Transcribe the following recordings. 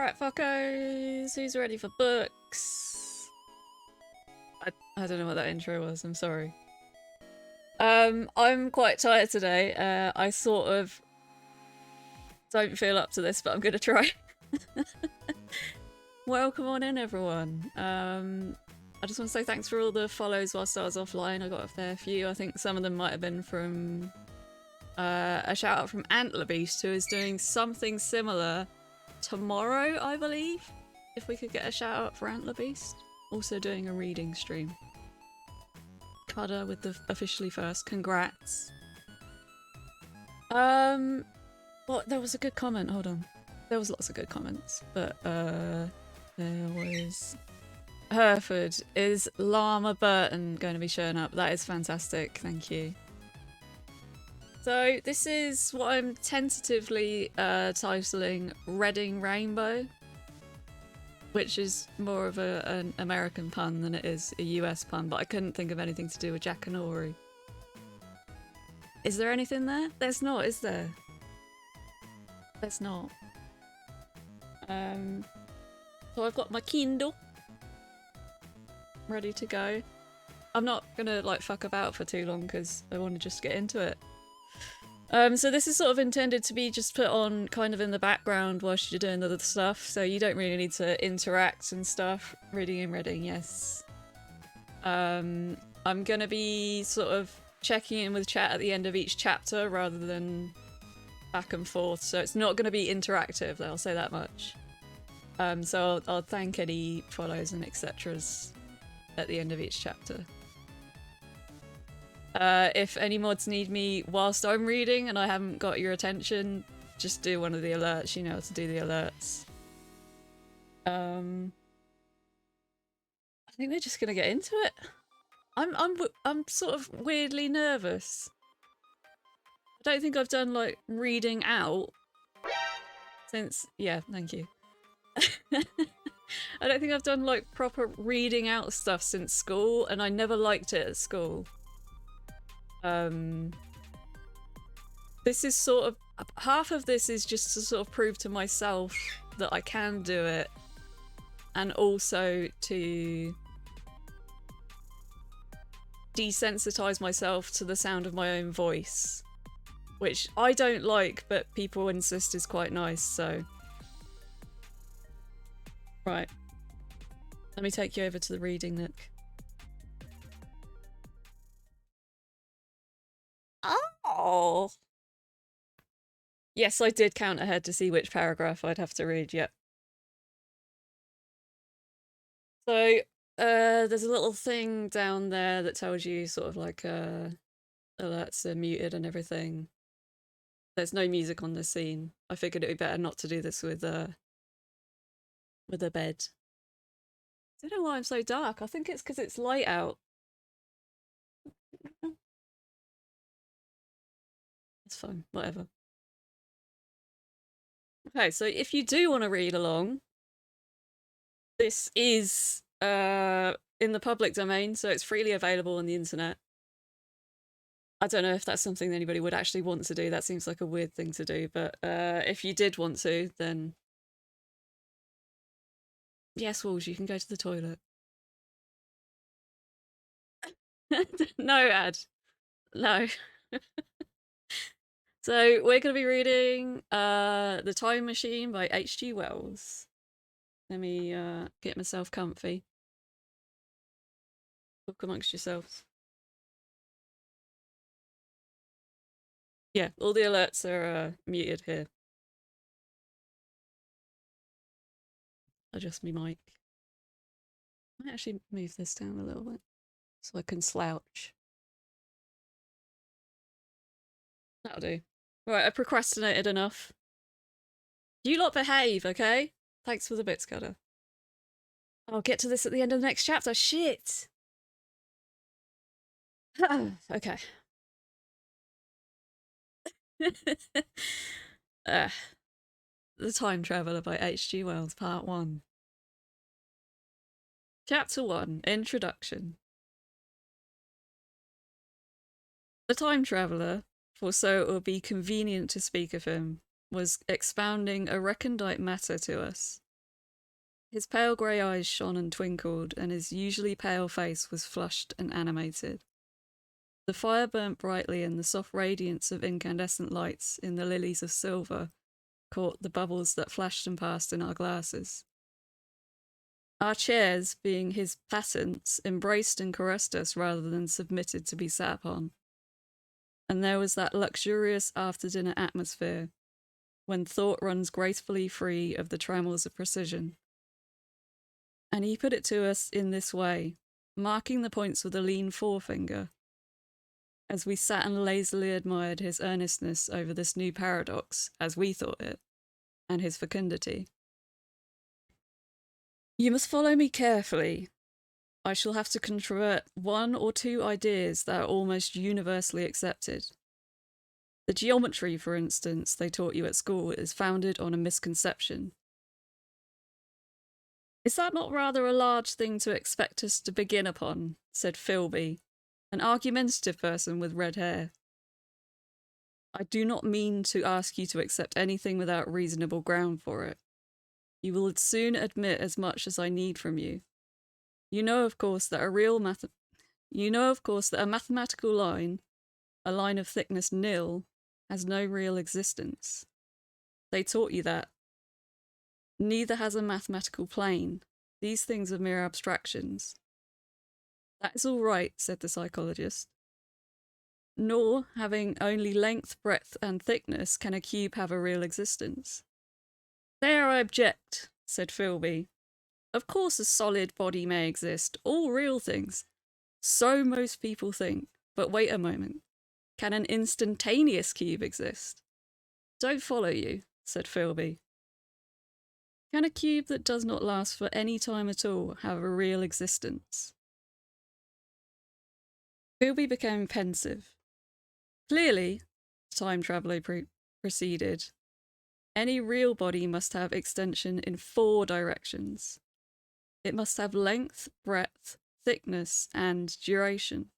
Alright, fuckos, who's ready for books? I don't know what that intro was, I'm sorry. I'm quite tired today. I sort of don't feel up to this, but I'm gonna try. Welcome on in, everyone. I just want to say thanks for all the follows whilst I was offline. I got a fair few. I think some of them might have been from a shout out from Antlerbeast, who is doing something similar tomorrow, I believe. If we could get a shout out for Antlerbeast. Also doing a reading stream. Cudder with the officially first. Congrats. Well, there was a good comment. Hold on. There was lots of good comments, but there was Hereford. Is Llama Burton going to be showing up? That is fantastic. Thank you. So this is what I'm tentatively titling Reading Rainbow, which is more of an American pun than it is a US pun, but I couldn't think of anything to do with Jack and Ori. Is there anything there? There's not, is there? There's not. So I've got my Kindle ready to go. I'm not gonna like fuck about for too long because I want to just get into it. So this is sort of intended to be just put on kind of in the background whilst you're doing other stuff, so you don't really need to interact and stuff. Reading and reading, yes. I'm gonna be sort of checking in with chat at the end of each chapter rather than back and forth, so it's not gonna be interactive, I'll say that much. So I'll thank any follows and etceteras at the end of each chapter. If any mods need me whilst I'm reading and I haven't got your attention, just do one of the alerts. You know how to do the alerts. I think we're just gonna get into it. I'm sort of weirdly nervous. I don't think I've done like reading out since. Yeah, thank you. I don't think I've done like proper reading out stuff since school, and I never liked it at school. This is sort of half of this is just to sort of prove to myself that I can do it, and also to desensitize myself to the sound of my own voice, which I don't like, but people insist is quite nice, so. Right. Let me take you over to the reading nook. Oh! Yes, I did count ahead to see which paragraph I'd have to read, yep. So, there's a little thing down there that tells you sort of like, alerts are muted and everything. There's no music on this scene. I figured it would be better not to do this with a bed. I don't know why I'm so dark. I think it's because it's light out. It's fine, whatever. Okay, so if you do want to read along, this is in the public domain, so it's freely available on the internet. I don't know if that's something anybody would actually want to do. That seems like a weird thing to do, but if you did want to, then yes, Walls, you can go to the toilet. No, Ad. No. So we're going to be reading The Time Machine by H.G. Wells. Let me get myself comfy. Talk amongst yourselves. Yeah, all the alerts are muted here. Adjust my mic. I might actually move this down a little bit so I can slouch. That'll do. Right, I procrastinated enough. You lot behave, okay? Thanks for the bits, Cutter. I'll get to this at the end of the next chapter. Shit! Okay. The Time Traveller by H.G. Wells, Part 1. Chapter 1, Introduction. The Time Traveller, for so it will be convenient to speak of him, was expounding a recondite matter to us, His pale grey eyes shone and twinkled, and his usually pale face was flushed and animated. The fire burnt brightly, and the soft radiance of incandescent lights in the lilies of silver caught the bubbles that flashed and passed in our glasses. Our chairs, being his patents, embraced and caressed us rather than submitted to be sat upon. And there was that luxurious after-dinner atmosphere when thought runs gracefully free of the trammels of precision. And he put it to us in this way, marking the points with a lean forefinger, as we sat and lazily admired his earnestness over this new paradox, as we thought it, and his fecundity. You must follow me carefully. I shall have to controvert one or two ideas that are almost universally accepted. The geometry, for instance, they taught you at school is founded on a misconception. Is that not rather a large thing to expect us to begin upon? Said Philby, an argumentative person with red hair. I do not mean to ask you to accept anything without reasonable ground for it. You will soon admit as much as I need from you. You know, of course, that a mathematical line, a line of thickness nil, has no real existence. They taught you that. Neither has a mathematical plane. These things are mere abstractions. That is all right, said the psychologist. Nor, having only length, breadth, and thickness, can a cube have a real existence. There I object, said Philby. Of course a solid body may exist, all real things. So most people think. But wait a moment. Can an instantaneous cube exist? Don't follow you, said Philby. Can a cube that does not last for any time at all have a real existence? Philby became pensive. Clearly, the time traveller proceeded, any real body must have extension in 4 directions. It must have length, breadth, thickness, and duration.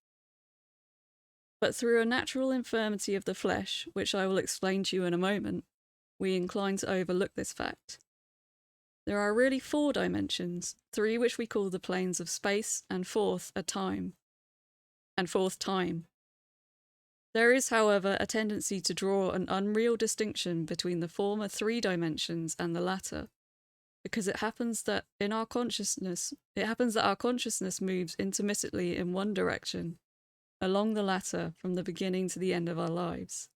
But through a natural infirmity of the flesh, which I will explain to you in a moment, we incline to overlook this fact. There are really 4 dimensions, 3 which we call the planes of space, and 4th time. There is, however, a tendency to draw an unreal distinction between the former 3 dimensions and the latter, because it happens that our consciousness moves intermittently in one direction, along the latter from the beginning to the end of our lives.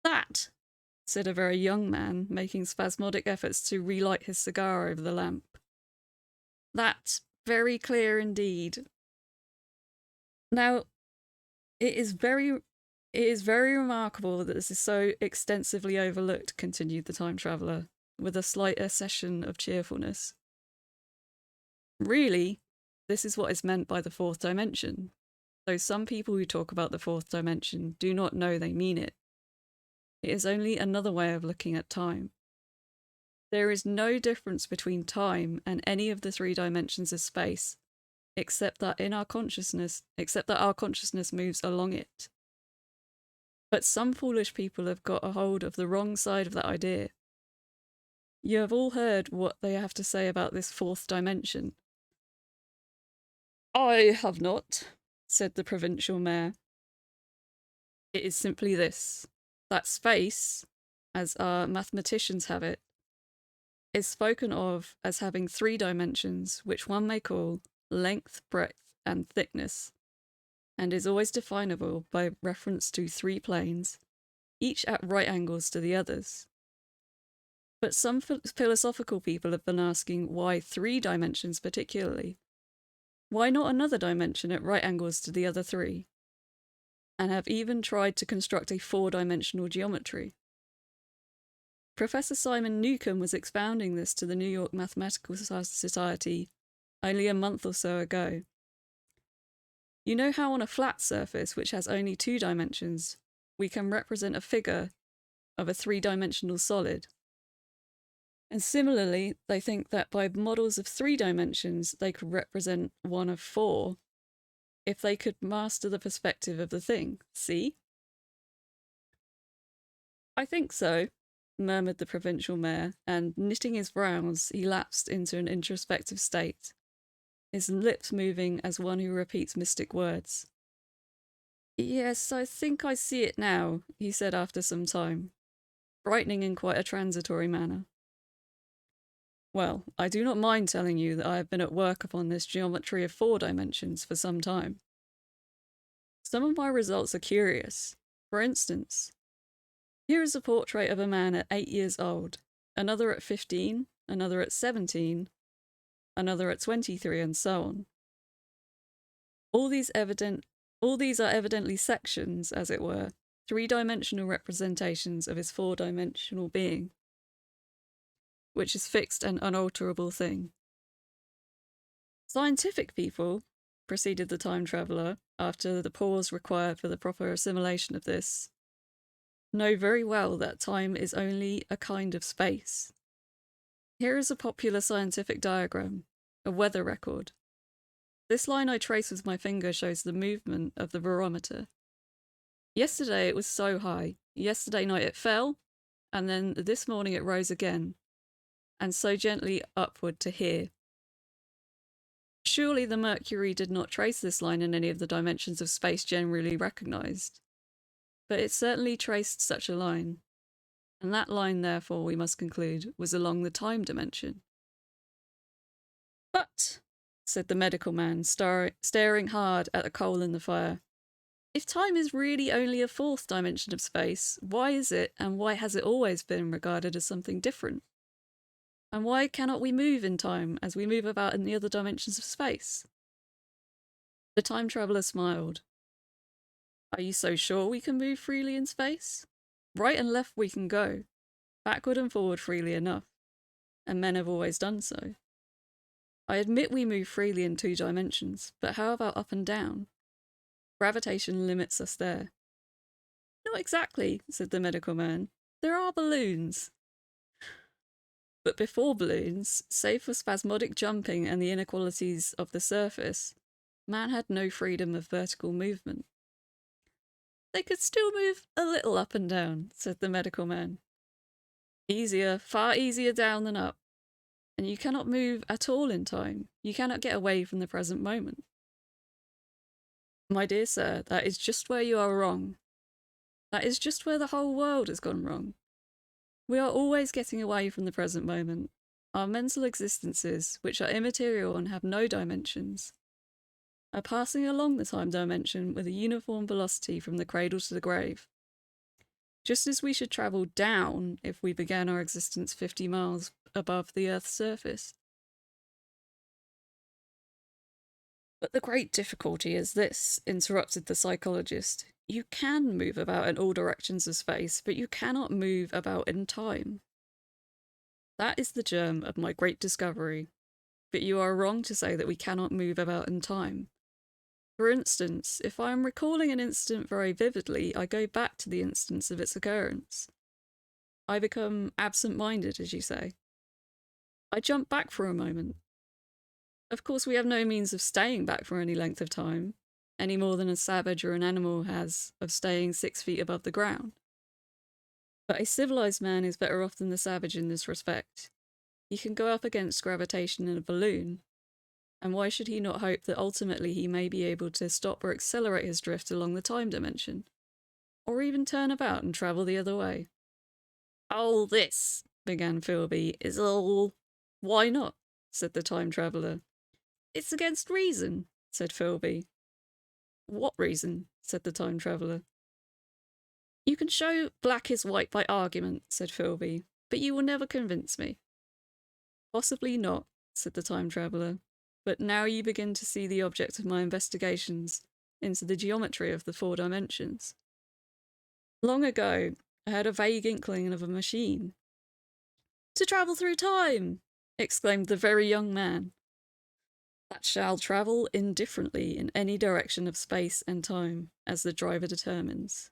That, said a very young man, making spasmodic efforts to relight his cigar over the lamp. That, very clear indeed. Now, it is very remarkable that this is so extensively overlooked, continued the time traveller, with a slight accession of cheerfulness. Really, this is what is meant by the 4th dimension, though some people who talk about the 4th dimension do not know they mean it. It is only another way of looking at time. There is no difference between time and any of the 3 dimensions of space, except that our consciousness moves along it. But some foolish people have got a hold of the wrong side of that idea. You have all heard what they have to say about this 4th dimension. I have not, said the provincial mayor. It is simply this, that space, as our mathematicians have it, is spoken of as having 3 dimensions, which one may call length, breadth, and thickness, and is always definable by reference to 3 planes, each at right angles to the others. But some philosophical people have been asking why 3 dimensions particularly? Why not another dimension at right angles to the other 3? And have even tried to construct a 4-dimensional geometry. Professor Simon Newcomb was expounding this to the New York Mathematical Society only a month or so ago. You know how on a flat surface, which has only 2 dimensions, we can represent a figure of a 3-dimensional solid? And similarly, they think that by models of 3 dimensions, they could represent one of 4, if they could master the perspective of the thing. See? I think so, murmured the provincial mayor, and, knitting his brows, he lapsed into an introspective state, his lips moving as one who repeats mystic words. Yes, I think I see it now, he said after some time, brightening in quite a transitory manner. Well, I do not mind telling you that I have been at work upon this geometry of 4 dimensions for some time. Some of my results are curious. For instance, here is a portrait of a man at 8 years old, another at 15, another at 17, another at 23, and so on. All these are evidently sections, as it were, 3-dimensional representations of his 4-dimensional being, which is fixed and unalterable thing. Scientific people, proceeded the time traveller, after the pause required for the proper assimilation of this, know very well that time is only a kind of space. Here is a popular scientific diagram, a weather record. This line I trace with my finger shows the movement of the barometer. Yesterday it was so high, yesterday night it fell, and then this morning it rose again, and so gently upward to here. Surely the Mercury did not trace this line in any of the dimensions of space generally recognized, but it certainly traced such a line, and that line, therefore, we must conclude, was along the time dimension. But, said the medical man, staring hard at the coal in the fire, if time is really only a 4th dimension of space, why is it, and why has it always been, regarded as something different? And why cannot we move in time as we move about in the other dimensions of space? The time traveller smiled. Are you so sure we can move freely in space? Right and left we can go, backward and forward freely enough, and men have always done so. I admit we move freely in 2 dimensions, but how about up and down? Gravitation limits us there. Not exactly, said the medical man. There are balloons. But before balloons, save for spasmodic jumping and the inequalities of the surface, man had no freedom of vertical movement. They could still move a little up and down, said the medical man. Easier, far easier down than up. And you cannot move at all in time. You cannot get away from the present moment. My dear sir, that is just where you are wrong. That is just where the whole world has gone wrong. We are always getting away from the present moment. Our mental existences, which are immaterial and have no dimensions, are passing along the time dimension with a uniform velocity from the cradle to the grave. Just as we should travel down if we began our existence 50 miles above the Earth's surface. But the great difficulty is this, interrupted the psychologist. You can move about in all directions of space, but you cannot move about in time. That is the germ of my great discovery. But you are wrong to say that we cannot move about in time. For instance, if I am recalling an incident very vividly, I go back to the instance of its occurrence. I become absent-minded, as you say. I jump back for a moment. Of course, we have no means of staying back for any length of time, any more than a savage or an animal has of staying 6 feet above the ground. But a civilized man is better off than the savage in this respect. He can go up against gravitation in a balloon, and why should he not hope that ultimately he may be able to stop or accelerate his drift along the time dimension, or even turn about and travel the other way? All this, began Philby, is all... Why not? Said the time traveller. It's against reason, said Philby. What reason? Said the time traveller. You can show black is white by argument, said Philby, but you will never convince me. Possibly not, said the time traveller, but now you begin to see the object of my investigations into the geometry of the 4 dimensions. Long ago, I had a vague inkling of a machine. To travel through time! Exclaimed the very young man. That shall travel indifferently in any direction of space and time, as the driver determines.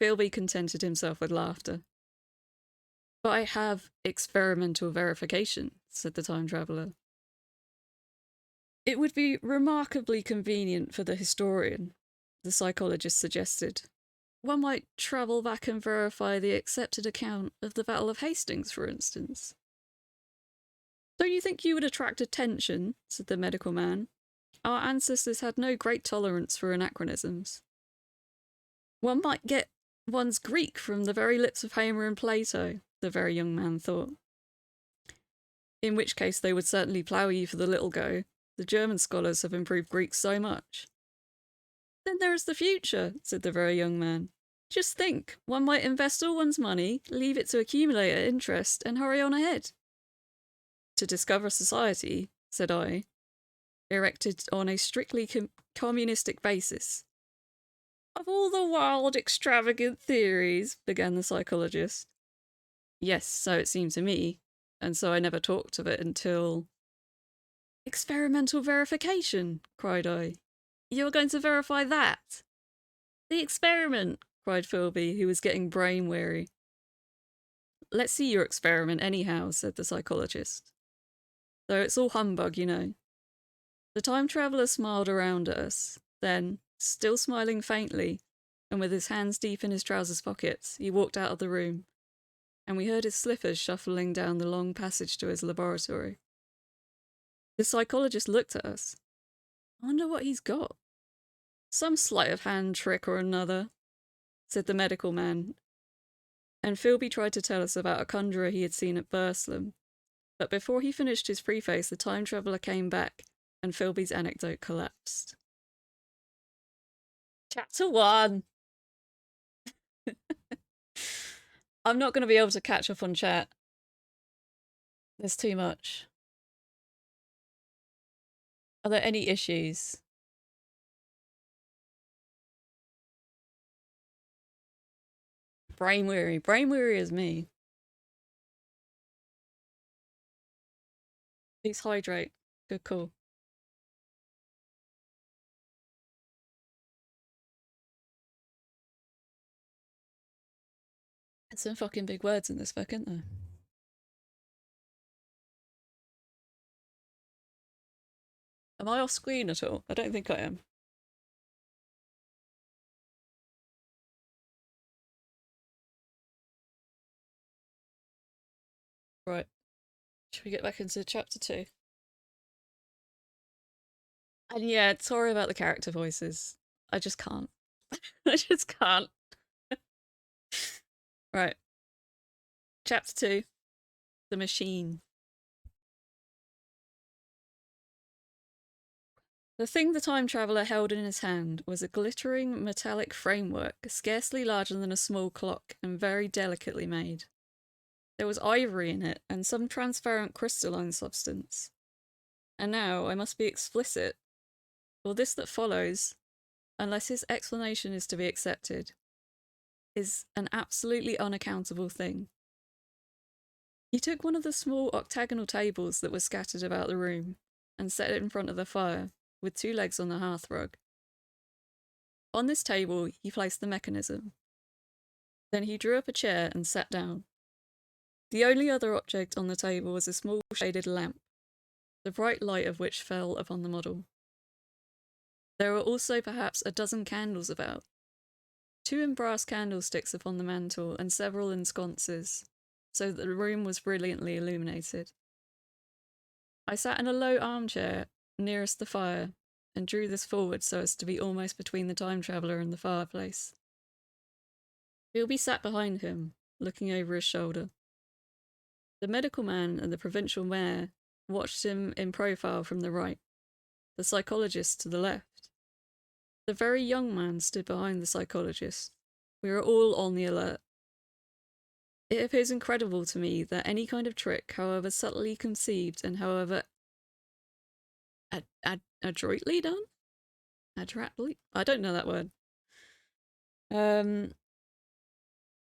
Philby contented himself with laughter. But I have experimental verification, said the time traveller. It would be remarkably convenient for the historian, the psychologist suggested. One might travel back and verify the accepted account of the Battle of Hastings, for instance. Don't you think you would attract attention? Said the medical man. Our ancestors had no great tolerance for anachronisms. One might get one's Greek from the very lips of Homer and Plato, the very young man thought. In which case they would certainly plough you for the little go. The German scholars have improved Greek so much. Then there is the future, said the very young man. Just think, one might invest all one's money, leave it to accumulate at interest, and hurry on ahead. To discover society, said I, erected on a strictly communistic basis. Of all the wild, extravagant theories, began the psychologist. Yes, so it seemed to me, and so I never talked of it until... Experimental verification, cried I. You're going to verify that? The experiment, cried Philby, who was getting brain weary. Let's see your experiment anyhow, said the psychologist. Though it's all humbug, you know. The time traveller smiled around at us. Then, still smiling faintly, and with his hands deep in his trousers pockets, he walked out of the room, and we heard his slippers shuffling down the long passage to his laboratory. The psychologist looked at us. I wonder what he's got. Some sleight of hand trick or another, said the medical man, and Philby tried to tell us about a conjurer he had seen at Burslem. But before he finished his preface, the time traveller came back, and Philby's anecdote collapsed. Chapter 1. I'm not going to be able to catch up on chat. There's too much. Are there any issues? Brain weary. Brain weary is me. Please hydrate. Good call. There's some fucking big words in this book, isn't there? Am I off screen at all? I don't think I am. Right. Should we get back into chapter 2? And yeah, sorry about the character voices. I just can't. I just can't. Right. Chapter 2. The Machine. The thing the time traveller held in his hand was a glittering metallic framework, scarcely larger than a small clock, and very delicately made. There was ivory in it, and some transparent crystalline substance. And now I must be explicit, for this that follows, unless his explanation is to be accepted, is an absolutely unaccountable thing. He took one of the small octagonal tables that were scattered about the room, and set it in front of the fire, with 2 legs on the hearthrug. On this table he placed the mechanism. Then he drew up a chair and sat down. The only other object on the table was a small shaded lamp, the bright light of which fell upon the model. There were also perhaps a dozen candles about, 2 in brass candlesticks upon the mantel and several in sconces, so that the room was brilliantly illuminated. I sat in a low armchair nearest the fire, and drew this forward so as to be almost between the time traveller and the fireplace. Philby sat behind him, looking over his shoulder. The medical man and the provincial mayor watched him in profile from the right, the psychologist to the left. The very young man stood behind the psychologist. We were all on the alert. It appears incredible to me that any kind of trick, however subtly conceived and however adroitly done? Adroitly? I don't know that word.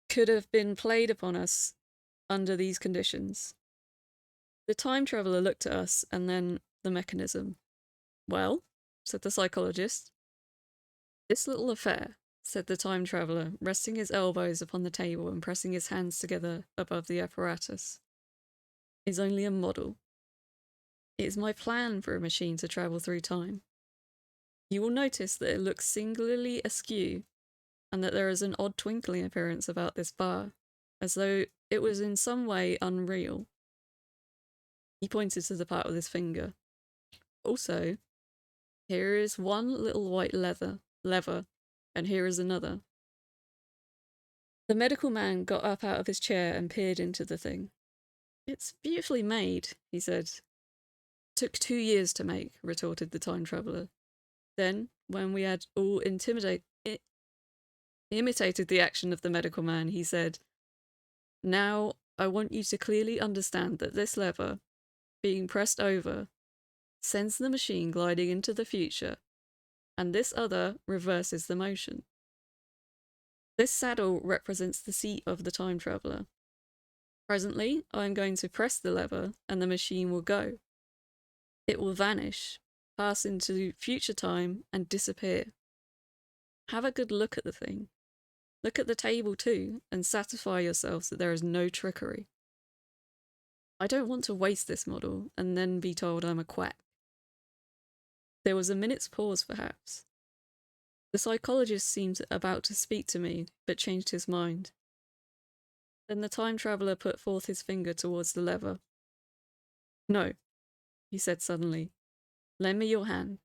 Could have been played upon us under these conditions. The time traveller looked at us and then the mechanism. Well, said the psychologist. This little affair, said the time traveller, resting his elbows upon the table and pressing his hands together above the apparatus, is only a model. It is my plan for a machine to travel through time. You will notice that it looks singularly askew, and that there is an odd twinkling appearance about this bar, as though it was in some way unreal. He pointed to the part with his finger. Also, here is one little white lever, and here is another. The medical man got up out of his chair and peered into the thing. It's beautifully made, he said. Took 2 years to make, retorted the time traveller. Then, when we had all imitated the action of the medical man, he said, "Now, I want you to clearly understand that this lever, being pressed over, sends the machine gliding into the future, and this other reverses the motion. This saddle represents the seat of the time traveller. Presently, I am going to press the lever, and the machine will go. It will vanish, pass into future time, and disappear. Have a good look at the thing. Look at the table too, and satisfy yourselves that there is no trickery. I don't want to waste this model, and then be told I'm a quack." There was a minute's pause, perhaps. The psychologist seemed about to speak to me, but changed his mind. Then the time traveller put forth his finger towards the lever. "No," he said suddenly. "Lend me your hand."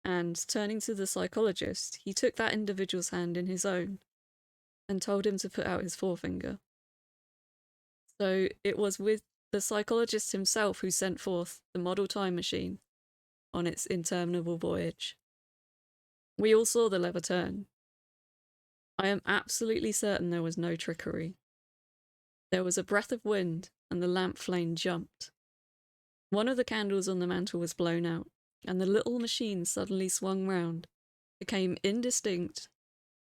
And, turning to the psychologist, he took that individual's hand in his own, and told him to put out his forefinger. So it was with the psychologist himself who sent forth the model time machine on its interminable voyage. We all saw the lever turn. I am absolutely certain there was no trickery. There was a breath of wind, and the lamp flame jumped. One of the candles on the mantel was blown out, and the little machine suddenly swung round, became indistinct,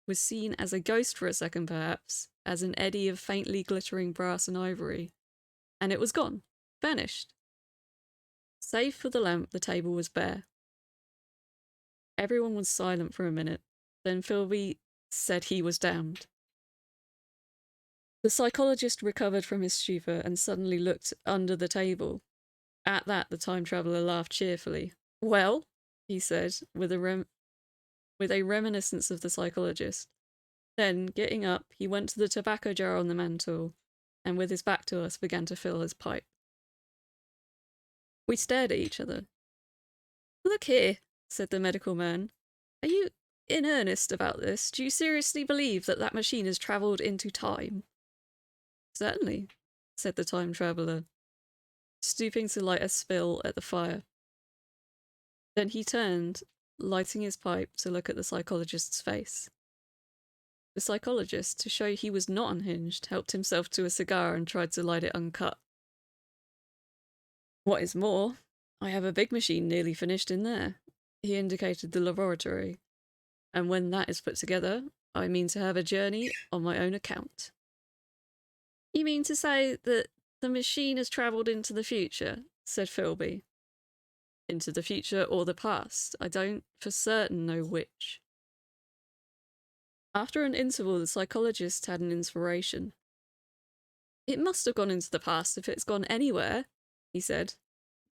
was seen as a ghost for a second perhaps, as an eddy of faintly glittering brass and ivory, and it was gone, vanished. Save for the lamp, the table was bare. Everyone was silent for a minute. Then Philby said he was damned. The psychologist recovered from his stupor and suddenly looked under the table. At that, the time traveller laughed cheerfully. "Well," he said, with a reminiscence of the psychologist. Then, getting up, he went to the tobacco jar on the mantel, and with his back to us, began to fill his pipe. We stared at each other. "Look here," said the medical man. "Are you in earnest about this? Do you seriously believe that that machine has travelled into time?" "Certainly," said the time traveller, stooping to light a spill at the fire. Then he turned, lighting his pipe, to look at the psychologist's face. The psychologist, to show he was not unhinged, helped himself to a cigar and tried to light it uncut. "What is more, I have a big machine nearly finished in there." He indicated the laboratory. "And when that is put together, I mean to have a journey on my own account." "You mean to say that the machine has travelled into the future?" said Philby. "Into the future or the past. I don't for certain know which." After an interval, the psychologist had an inspiration. "It must have gone into the past if it's gone anywhere," he said.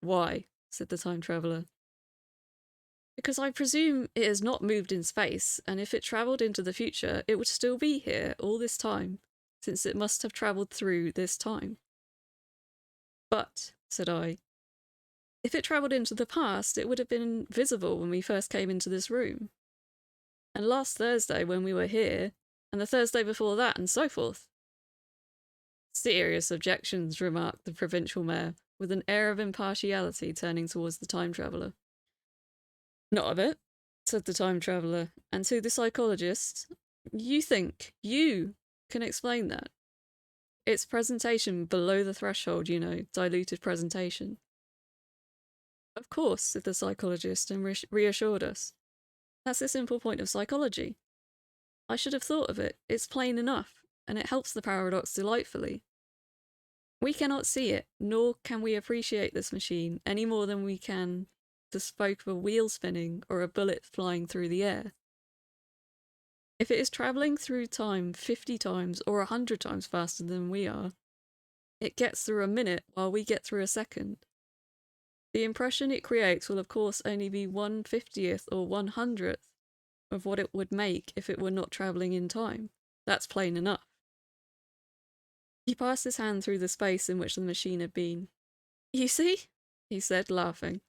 "Why?" said the time traveller. "Because I presume it has not moved in space, and if it travelled into the future, it would still be here all this time, since it must have travelled through this time." "But," said I, "if it travelled into the past, it would have been visible when we first came into this room, and last Thursday when we were here, and the Thursday before that, and so forth." "Serious objections," remarked the provincial mayor, with an air of impartiality, turning towards the time traveller. "Not a bit," said the time traveller, and to the psychologist, "You think you can explain that? It's presentation below the threshold, you know, diluted presentation." "Of course," said the psychologist, and reassured us. "That's the simple point of psychology. I should have thought of it. It's plain enough, and it helps the paradox delightfully. We cannot see it, nor can we appreciate this machine any more than we can the spoke of a wheel spinning or a bullet flying through the air. If it is travelling through time 50 times or 100 times faster than we are, it gets through a minute while we get through a second. The impression it creates will of course only be 1/50th or 1/100th of what it would make if it were not travelling in time. That's plain enough. He passed his hand through the space in which the machine had been. You see? He said, laughing.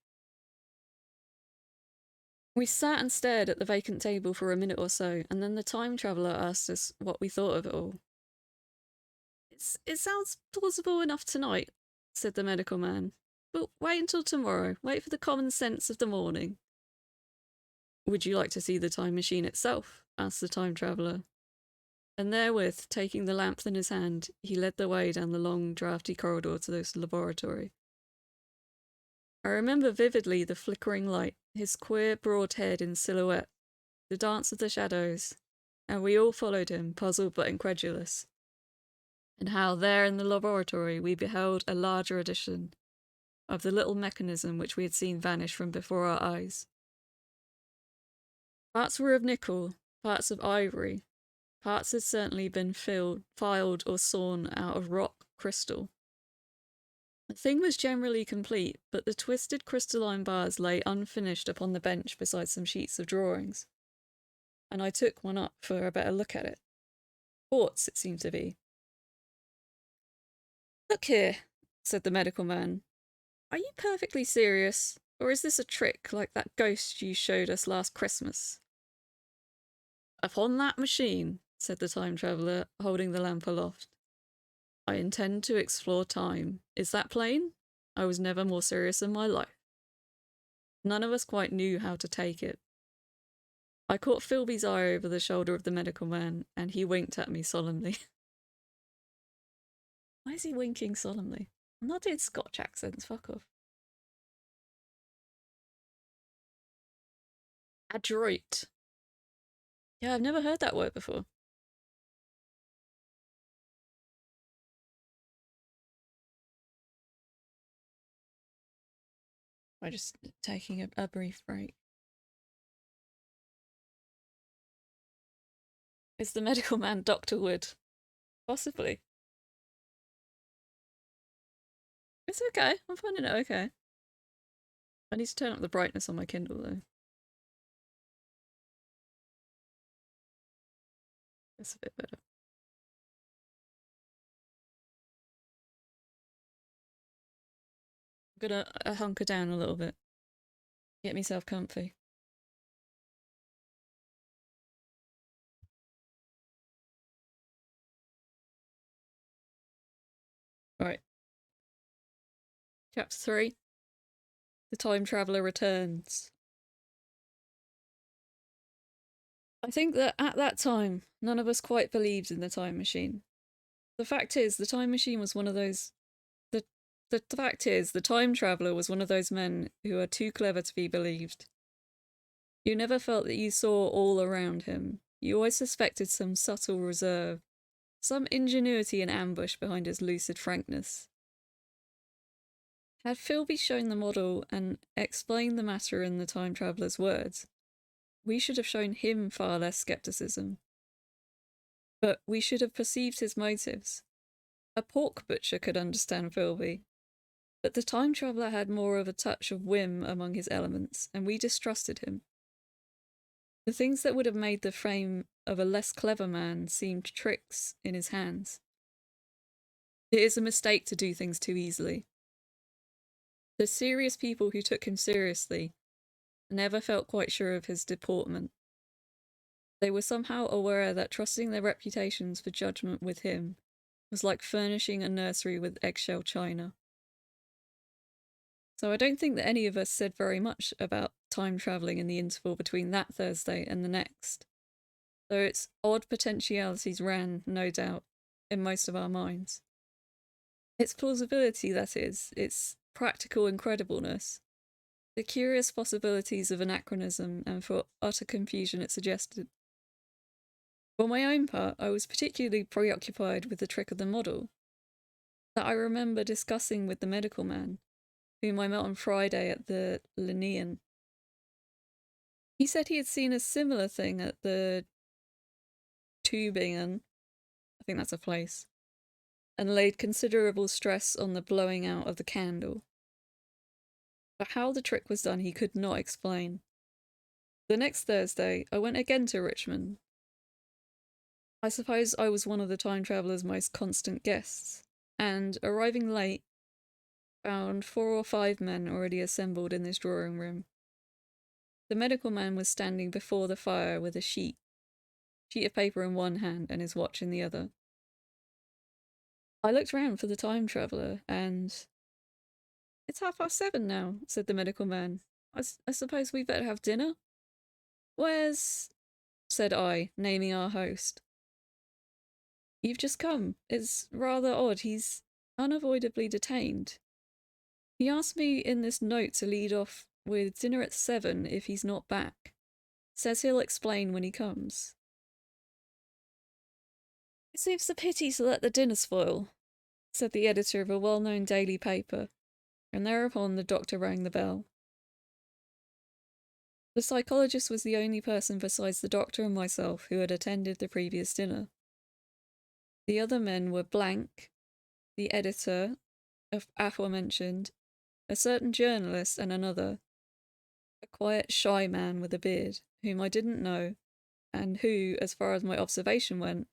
We sat and stared at the vacant table for a minute or so, and then the time traveller asked us what we thought of it all. It sounds plausible enough tonight, said the medical man. But wait until tomorrow. Wait for the common sense of the morning. Would you like to see the time machine itself? Asked the time traveller. And therewith, taking the lamp in his hand, he led the way down the long, draughty corridor to this laboratory. I remember vividly the flickering light, his queer, broad head in silhouette, the dance of the shadows, and we all followed him, puzzled but incredulous. And how there in the laboratory we beheld a larger edition of the little mechanism which we had seen vanish from before our eyes. Parts were of nickel, parts of ivory, parts had certainly been filed or sawn out of rock crystal. The thing was generally complete, but the twisted crystalline bars lay unfinished upon the bench beside some sheets of drawings, and I took one up for a better look at it. Quartz, it seemed to be. Look here, said the medical man. Are you perfectly serious, or is this a trick like that ghost you showed us last Christmas? Upon that machine, said the time traveller, holding the lamp aloft. I intend to explore time. Is that plain? I was never more serious in my life. None of us quite knew how to take it. I caught Philby's eye over the shoulder of the medical man, and he winked at me solemnly. Why is he winking solemnly? I'm not doing Scotch accents, fuck off. Adroit. Yeah, I've never heard that word before. I'm just taking a brief break. Is the medical man Dr. Wood? Possibly. It's okay. I'm finding it okay. I need to turn up the brightness on my Kindle though. That's a bit better. I'm gonna hunker down a little bit. Get myself comfy. Right. Chapter 3. The Time Traveller Returns. I think that at that time, none of us quite believed in the time machine. The fact is, the time machine was one of those... The fact is, the time traveller was one of those men who are too clever to be believed. You never felt that you saw all around him. You always suspected some subtle reserve, some ingenuity and ambush behind his lucid frankness. Had Philby shown the model and explained the matter in the time traveller's words, we should have shown him far less scepticism. But we should have perceived his motives. A pork butcher could understand Philby, but the time traveller had more of a touch of whim among his elements, and we distrusted him. The things that would have made the frame of a less clever man seemed tricks in his hands. It is a mistake to do things too easily. The serious people who took him seriously never felt quite sure of his deportment. They were somehow aware that trusting their reputations for judgment with him was like furnishing a nursery with eggshell china. So I don't think that any of us said very much about time travelling in the interval between that Thursday and the next, though its odd potentialities ran, no doubt, in most of our minds. Its plausibility, that is, its practical incredibleness, the curious possibilities of anachronism and for utter confusion it suggested. For my own part, I was particularly preoccupied with the trick of the model, that I remember discussing with the medical man, whom I met on Friday at the Linnean. He said he had seen a similar thing at the Tübingen, I think that's a place, and laid considerable stress on the blowing out of the candle. But how the trick was done he could not explain. The next Thursday, I went again to Richmond. I suppose I was one of the time traveller's most constant guests, and arriving late, found 4 or 5 men already assembled in this drawing room. The medical man was standing before the fire with a sheet of paper in one hand and his watch in the other. I looked round for the time traveller, and it's 7:30 now, said the medical man. I suppose we better have dinner? Where's... said I, naming our host. You've just come. It's rather odd. He's unavoidably detained. He asked me in this note to lead off with dinner at 7 if he's not back. Says he'll explain when he comes. It seems a pity to let the dinner spoil, said the editor of a well-known daily paper, and thereupon the doctor rang the bell. The psychologist was the only person besides the doctor and myself who had attended the previous dinner. The other men were Blank, the editor, aforementioned, a certain journalist, and another, a quiet, shy man with a beard, whom I didn't know, and who, as far as my observation went,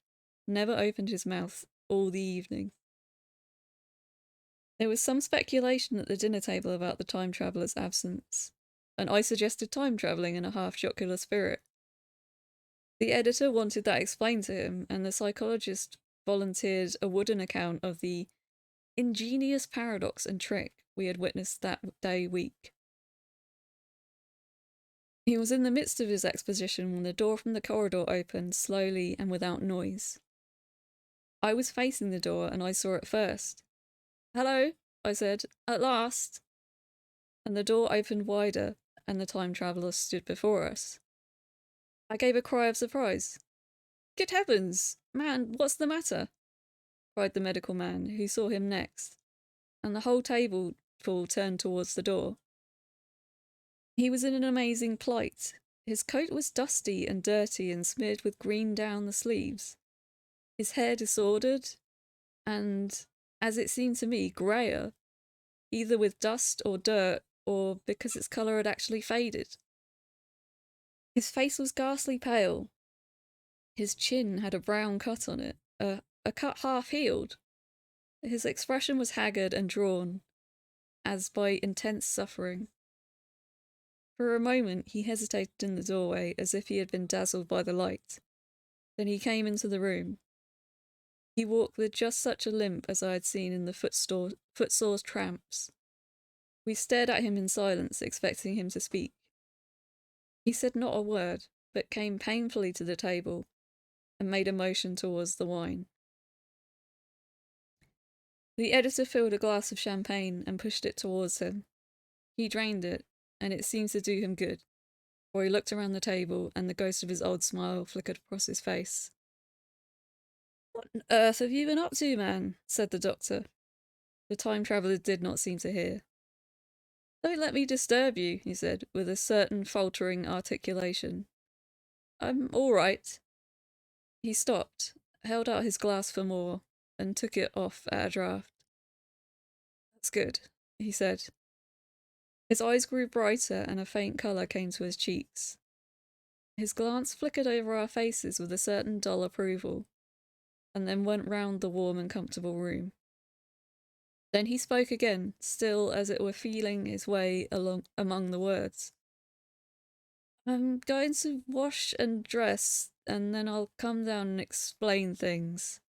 never opened his mouth all the evening. There was some speculation at the dinner table about the time traveller's absence, and I suggested time travelling in a half-jocular spirit. The editor wanted that explained to him, and the psychologist volunteered a wooden account of the ingenious paradox and trick we had witnessed that day week. He was in the midst of his exposition when the door from the corridor opened slowly and without noise. I was facing the door and I saw it first. "Hello," I said, "at last." And the door opened wider and the time traveller stood before us. I gave a cry of surprise. "Good heavens! Man, what's the matter?" cried the medical man, who saw him next, and the whole tableful turned towards the door. He was in an amazing plight. His coat was dusty and dirty and smeared with green down the sleeves. His hair disordered, and, as it seemed to me, greyer, either with dust or dirt, or because its colour had actually faded. His face was ghastly pale. His chin had a brown cut on it, a cut half healed. His expression was haggard and drawn, as by intense suffering. For a moment he hesitated in the doorway as if he had been dazzled by the light. Then he came into the room. He walked with just such a limp as I had seen in the footsore tramps. We stared at him in silence, expecting him to speak. He said not a word, but came painfully to the table and made a motion towards the wine. The editor filled a glass of champagne and pushed it towards him. He drained it, and it seemed to do him good, for he looked around the table and the ghost of his old smile flickered across his face. "What on earth have you been up to, man?" said the doctor. The time traveller did not seem to hear. "Don't let me disturb you," he said, with a certain faltering articulation. "I'm all right." He stopped, held out his glass for more, and took it off at a draught. "That's good," he said. His eyes grew brighter and a faint colour came to his cheeks. His glance flickered over our faces with a certain dull approval, and then went round the warm and comfortable room. Then he spoke again, still as it were feeling his way along among the words. "I'm going to wash and dress, and then I'll come down and explain things.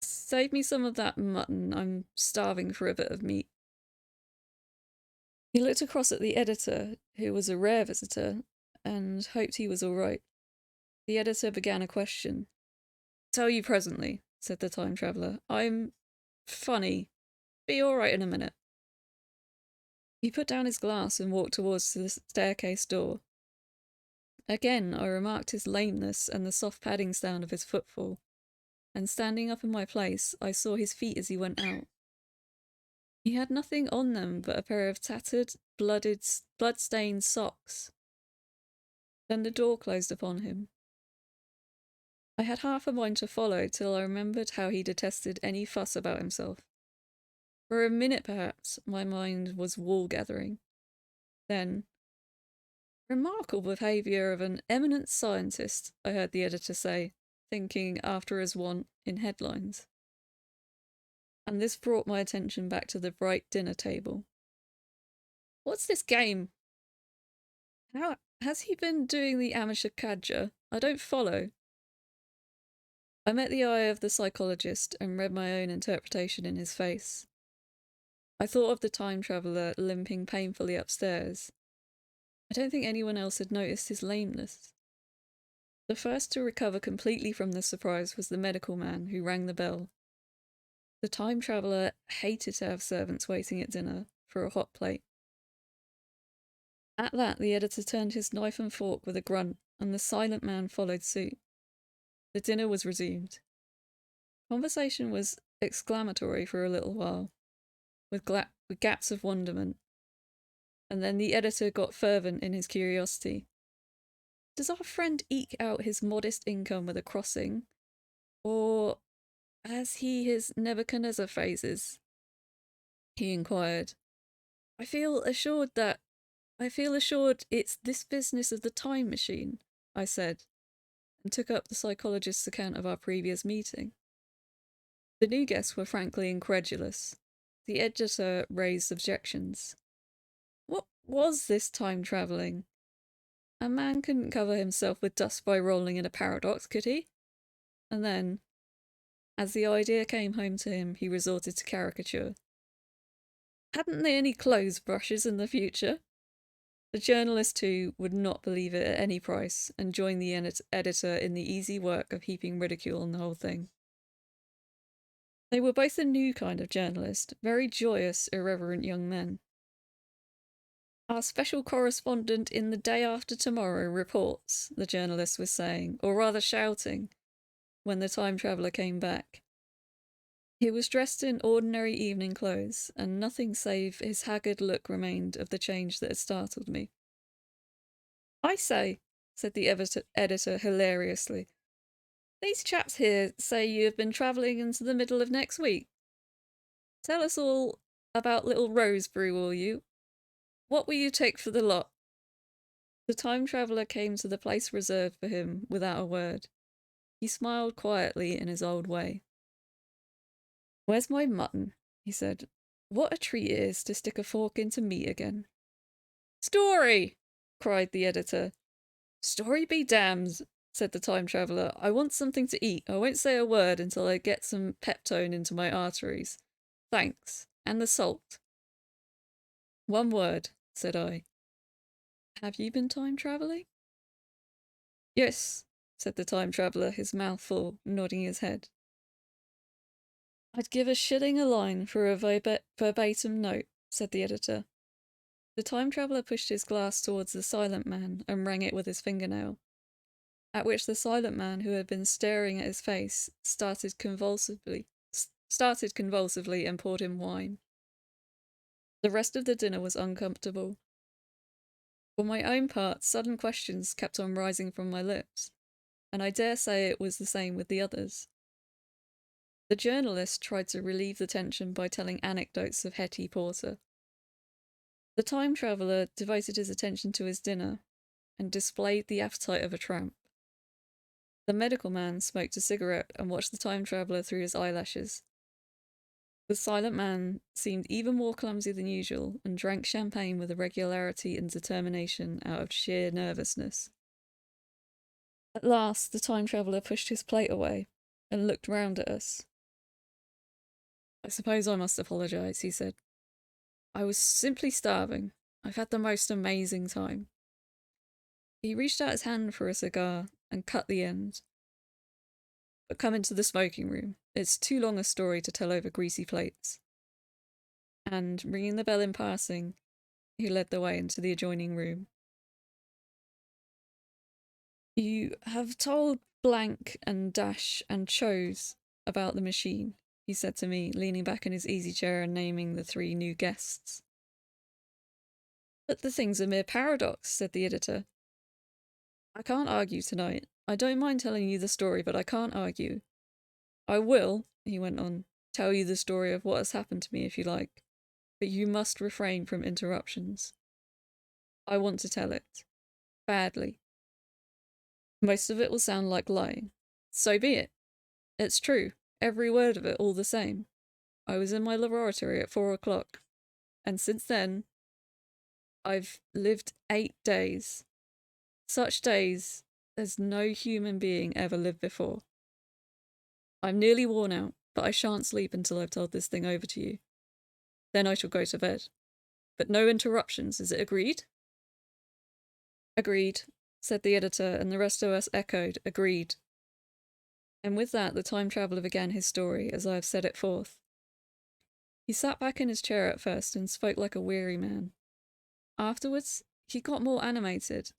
Save me some of that mutton. I'm starving for a bit of meat." He looked across at the editor, who was a rare visitor, and hoped he was all right. The editor began a question. "Tell you presently," said the time traveller. "I'm funny. Be all right in a minute." He put down his glass and walked towards the staircase door. Again I remarked his lameness and the soft padding sound of his footfall, and standing up in my place I saw his feet as he went out. He had nothing on them but a pair of tattered, blood-stained socks. Then the door closed upon him. I had half a mind to follow till I remembered how he detested any fuss about himself. For a minute, perhaps, my mind was wool-gathering. Then, Remarkable behaviour of an eminent scientist, I heard the editor say, thinking after his wont in headlines. And this brought my attention back to the bright dinner table. What's this game? How has he been doing the amateur cadger? I don't follow. I met the eye of the psychologist and read my own interpretation in his face. I thought of the time traveller limping painfully upstairs. I don't think anyone else had noticed his lameness. The first to recover completely from the surprise was the medical man who rang the bell. The time traveller hated to have servants waiting at dinner for a hot plate. At that, the editor turned his knife and fork with a grunt, and the silent man followed suit. The dinner was resumed. Conversation was exclamatory for a little while, with gaps of wonderment, and then the editor got fervent in his curiosity. Does our friend eke out his modest income with a crossing, or has he his Nebuchadnezzar phases? He inquired. I feel assured it's this business of the time machine, I said, and took up the psychologist's account of our previous meeting. The new guests were frankly incredulous. The editor raised objections. What was this time travelling? A man couldn't cover himself with dust by rolling in a paradox, could he? And then, as the idea came home to him, he resorted to caricature. Hadn't they any clothes brushes in the future? The journalist, too, would not believe it at any price, and joined the editor in the easy work of heaping ridicule on the whole thing. They were both a new kind of journalist, very joyous, irreverent young men. Our special correspondent in the day after tomorrow reports, the journalist was saying, or rather shouting, when the time traveller came back. He was dressed in ordinary evening clothes, and nothing save his haggard look remained of the change that had startled me. I say, said the editor hilariously, these chaps here say you have been travelling into the middle of next week. Tell us all about little Rosebrew, will you? What will you take for the lot? The time traveller came to the place reserved for him without a word. He smiled quietly in his old way. Where's my mutton? He said. What a treat it is to stick a fork into meat again. Story! Cried the editor. Story be damned, said the time traveller. I want something to eat. I won't say a word until I get some peptone into my arteries. Thanks. And the salt. One word, said I. Have you been time travelling? Yes, said the time traveller, his mouth full, nodding his head. I'd give a shilling a line for a verbatim note, said the editor. The time traveller pushed his glass towards the silent man and rang it with his fingernail, at which the silent man, who had been staring at his face, started convulsively and poured him wine. The rest of the dinner was uncomfortable. For my own part, sudden questions kept on rising from my lips, and I dare say it was the same with the others. The journalist tried to relieve the tension by telling anecdotes of Hetty Porter. The time traveller devoted his attention to his dinner and displayed the appetite of a tramp. The medical man smoked a cigarette and watched the time traveller through his eyelashes. The silent man seemed even more clumsy than usual and drank champagne with a regularity and determination out of sheer nervousness. At last, the time traveller pushed his plate away and looked round at us. I suppose I must apologise, he said. I was simply starving. I've had the most amazing time. He reached out his hand for a cigar and cut the end. But come into the smoking room. It's too long a story to tell over greasy plates. And, ringing the bell in passing, he led the way into the adjoining room. You have told Blank and Dash and Chose about the machine, he said to me, leaning back in his easy chair and naming the 3 new guests. But the thing's a mere paradox, said the editor. I can't argue tonight. I don't mind telling you the story, but I can't argue. I will, he went on, tell you the story of what has happened to me if you like, but you must refrain from interruptions. I want to tell it. badly. Most of it will sound like lying. So be it. It's true, every word of it all the same. I was in my laboratory at 4 o'clock, and since then, I've lived 8 days. Such days as no human being ever lived before. I'm nearly worn out, but I shan't sleep until I've told this thing over to you. Then I shall go to bed. But no interruptions, is it agreed? Agreed, said the editor, and the rest of us echoed, agreed. And with that, the time traveller began his story, as I have set it forth. He sat back in his chair at first and spoke like a weary man. Afterwards, he got more animated.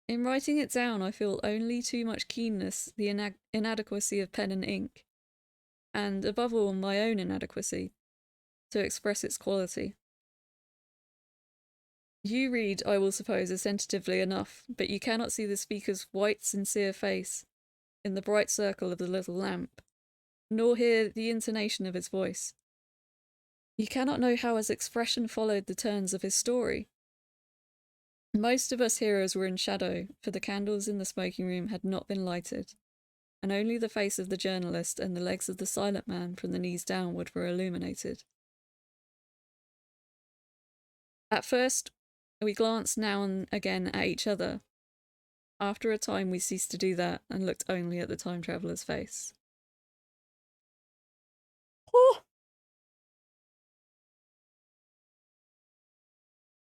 In writing it down, I feel only too much keenness, the inadequacy of pen and ink, and, above all, my own inadequacy, to express its quality. You read, I will suppose, attentively enough, but you cannot see the speaker's white, sincere face in the bright circle of the little lamp, nor hear the intonation of his voice. You cannot know how his expression followed the turns of his story. Most of us hearers were in shadow, for the candles in the smoking room had not been lighted, and only the face of the journalist and the legs of the silent man from the knees downward were illuminated. At first, we glanced now and again at each other. After a time, we ceased to do that and looked only at the time traveller's face. Oh!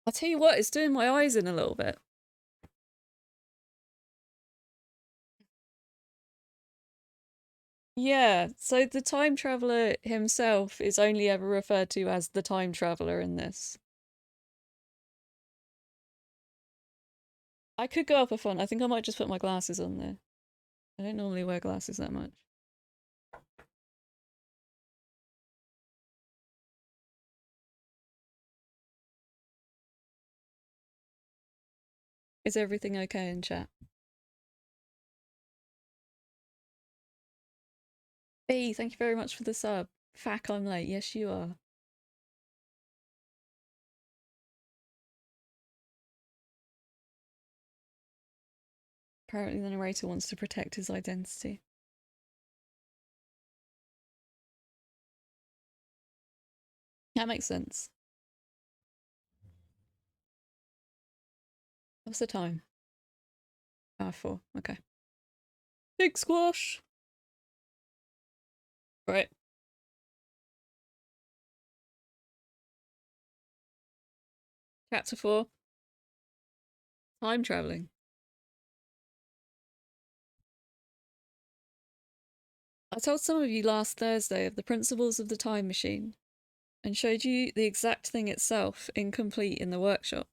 I'll tell you what, it's doing my eyes in a little bit. Yeah, so the time traveller himself is only ever referred to as the time traveller in this. I could go up a font. I think I might just put my glasses on there. I don't normally wear glasses that much. Is everything okay in chat? B, thank you very much for the sub. Fack, I'm late. Yes, you are. Apparently the narrator wants to protect his identity. That makes sense. What's the time? 4. Okay. Big squash! Right. Chapter 4. Time travelling. I told some of you last Thursday of the principles of the time machine, and showed you the exact thing itself, incomplete in the workshop.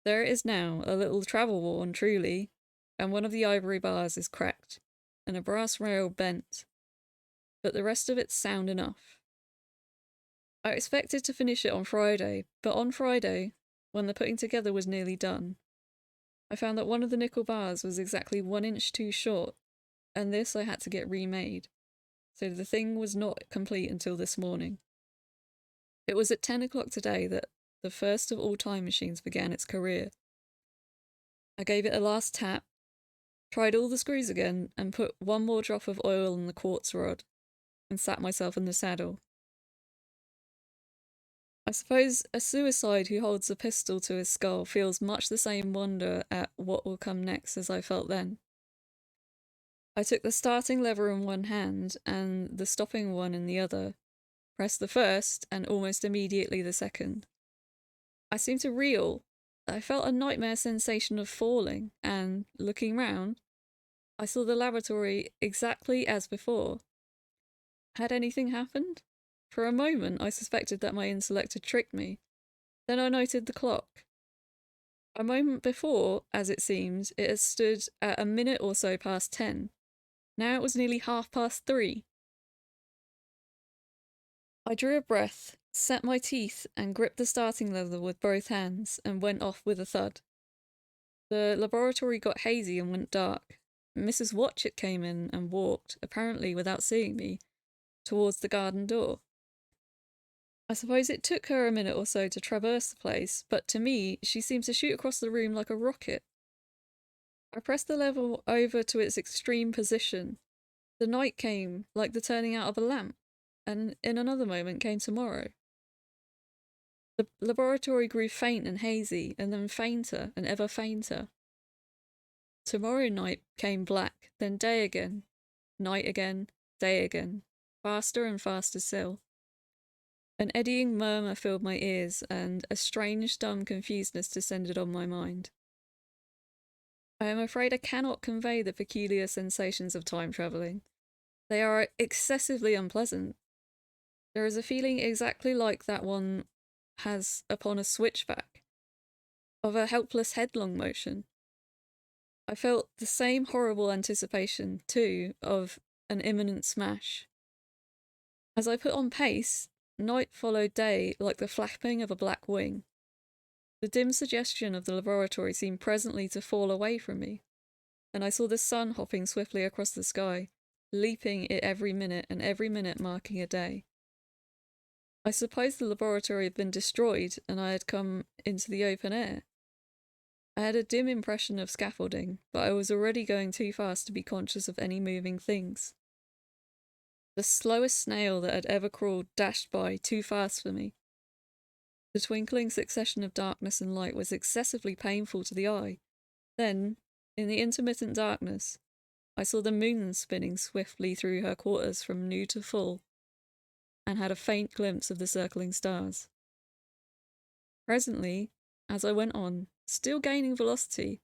There it is now, a little travel-worn, truly, and one of the ivory bars is cracked, and a brass rail bent, but the rest of it's sound enough. I expected to finish it on Friday, but on Friday, when the putting together was nearly done, I found that one of the nickel bars was exactly 1 inch too short, and this I had to get remade, so the thing was not complete until this morning. It was at 10 o'clock today that the first of all time machines began its career. I gave it a last tap, tried all the screws again, and put one more drop of oil on the quartz rod, and sat myself in the saddle. I suppose a suicide who holds a pistol to his skull feels much the same wonder at what will come next as I felt then. I took the starting lever in one hand and the stopping one in the other, pressed the first and almost immediately the second. I seemed to reel. I felt a nightmare sensation of falling, and, looking round, I saw the laboratory exactly as before. Had anything happened? For a moment I suspected that my intellect had tricked me. Then I noted the clock. A moment before, as it seemed, it had stood at a minute or so past 10. Now it was nearly 3:30. I drew a breath, set my teeth, and gripped the starting lever with both hands, and went off with a thud. The laboratory got hazy and went dark. Mrs. Watchett came in and walked, apparently without seeing me, towards the garden door. I suppose it took her a minute or so to traverse the place, but to me, she seemed to shoot across the room like a rocket. I pressed the lever over to its extreme position. The night came, like the turning out of a lamp, and in another moment came tomorrow. The laboratory grew faint and hazy, and then fainter and ever fainter. Tomorrow night came black, then day again, night again, day again, faster and faster still. An eddying murmur filled my ears, and a strange, dumb confusedness descended on my mind. I am afraid I cannot convey the peculiar sensations of time travelling. They are excessively unpleasant. There is a feeling exactly like that one has upon a switchback, of a helpless headlong motion. I felt the same horrible anticipation, too, of an imminent smash. As I put on pace, night followed day like the flapping of a black wing. The dim suggestion of the laboratory seemed presently to fall away from me, and I saw the sun hopping swiftly across the sky, leaping it every minute and every minute marking a day. I suppose the laboratory had been destroyed and I had come into the open air. I had a dim impression of scaffolding, but I was already going too fast to be conscious of any moving things. The slowest snail that had ever crawled dashed by too fast for me. The twinkling succession of darkness and light was excessively painful to the eye. Then, in the intermittent darkness, I saw the moon spinning swiftly through her quarters from new to full, and had a faint glimpse of the circling stars. Presently, as I went on, still gaining velocity,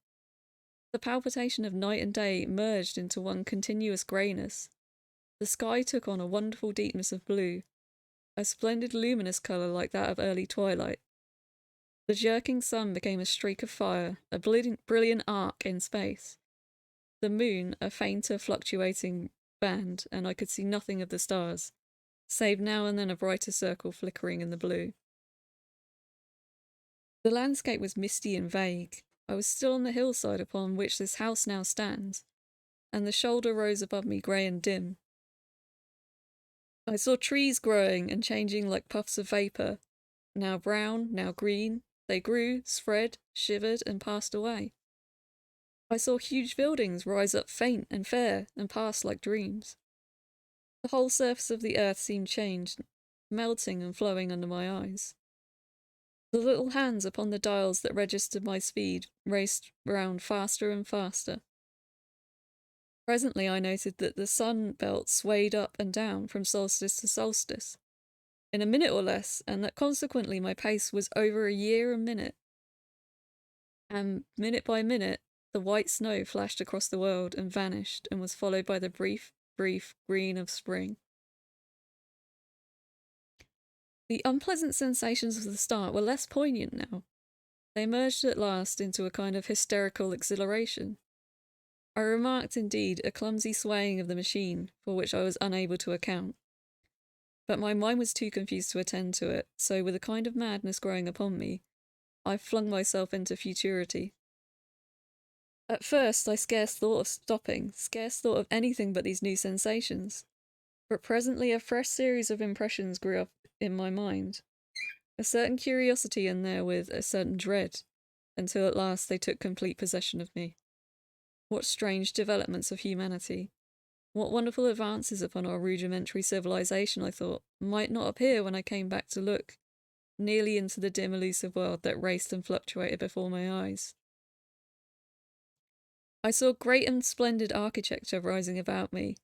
the palpitation of night and day merged into one continuous greyness. The sky took on a wonderful deepness of blue, a splendid luminous colour like that of early twilight. The jerking sun became a streak of fire, a brilliant arc in space. The moon, a fainter fluctuating band, and I could see nothing of the stars, save now and then a brighter circle flickering in the blue. The landscape was misty and vague. I was still on the hillside upon which this house now stands, and the shoulder rose above me grey and dim. I saw trees growing and changing like puffs of vapour, now brown, now green. They grew, spread, shivered, and passed away. I saw huge buildings rise up faint and fair and pass like dreams. The whole surface of the earth seemed changed, melting and flowing under my eyes. The little hands upon the dials that registered my speed raced round faster and faster. Presently I noted that the sun belt swayed up and down from solstice to solstice, in a minute or less, and that consequently my pace was over a year a minute. And minute by minute, the white snow flashed across the world and vanished, and was followed by the brief green of spring. The unpleasant sensations of the start were less poignant now. They merged at last into a kind of hysterical exhilaration. I remarked, indeed, a clumsy swaying of the machine, for which I was unable to account. But my mind was too confused to attend to it, so with a kind of madness growing upon me, I flung myself into futurity. At first I scarce thought of stopping, scarce thought of anything but these new sensations. But presently a fresh series of impressions grew up in my mind, a certain curiosity and therewith a certain dread, until at last they took complete possession of me. What strange developments of humanity! What wonderful advances upon our rudimentary civilization, I thought, might not appear when I came back to look nearly into the dim elusive world that raced and fluctuated before my eyes. I saw great and splendid architecture rising about me,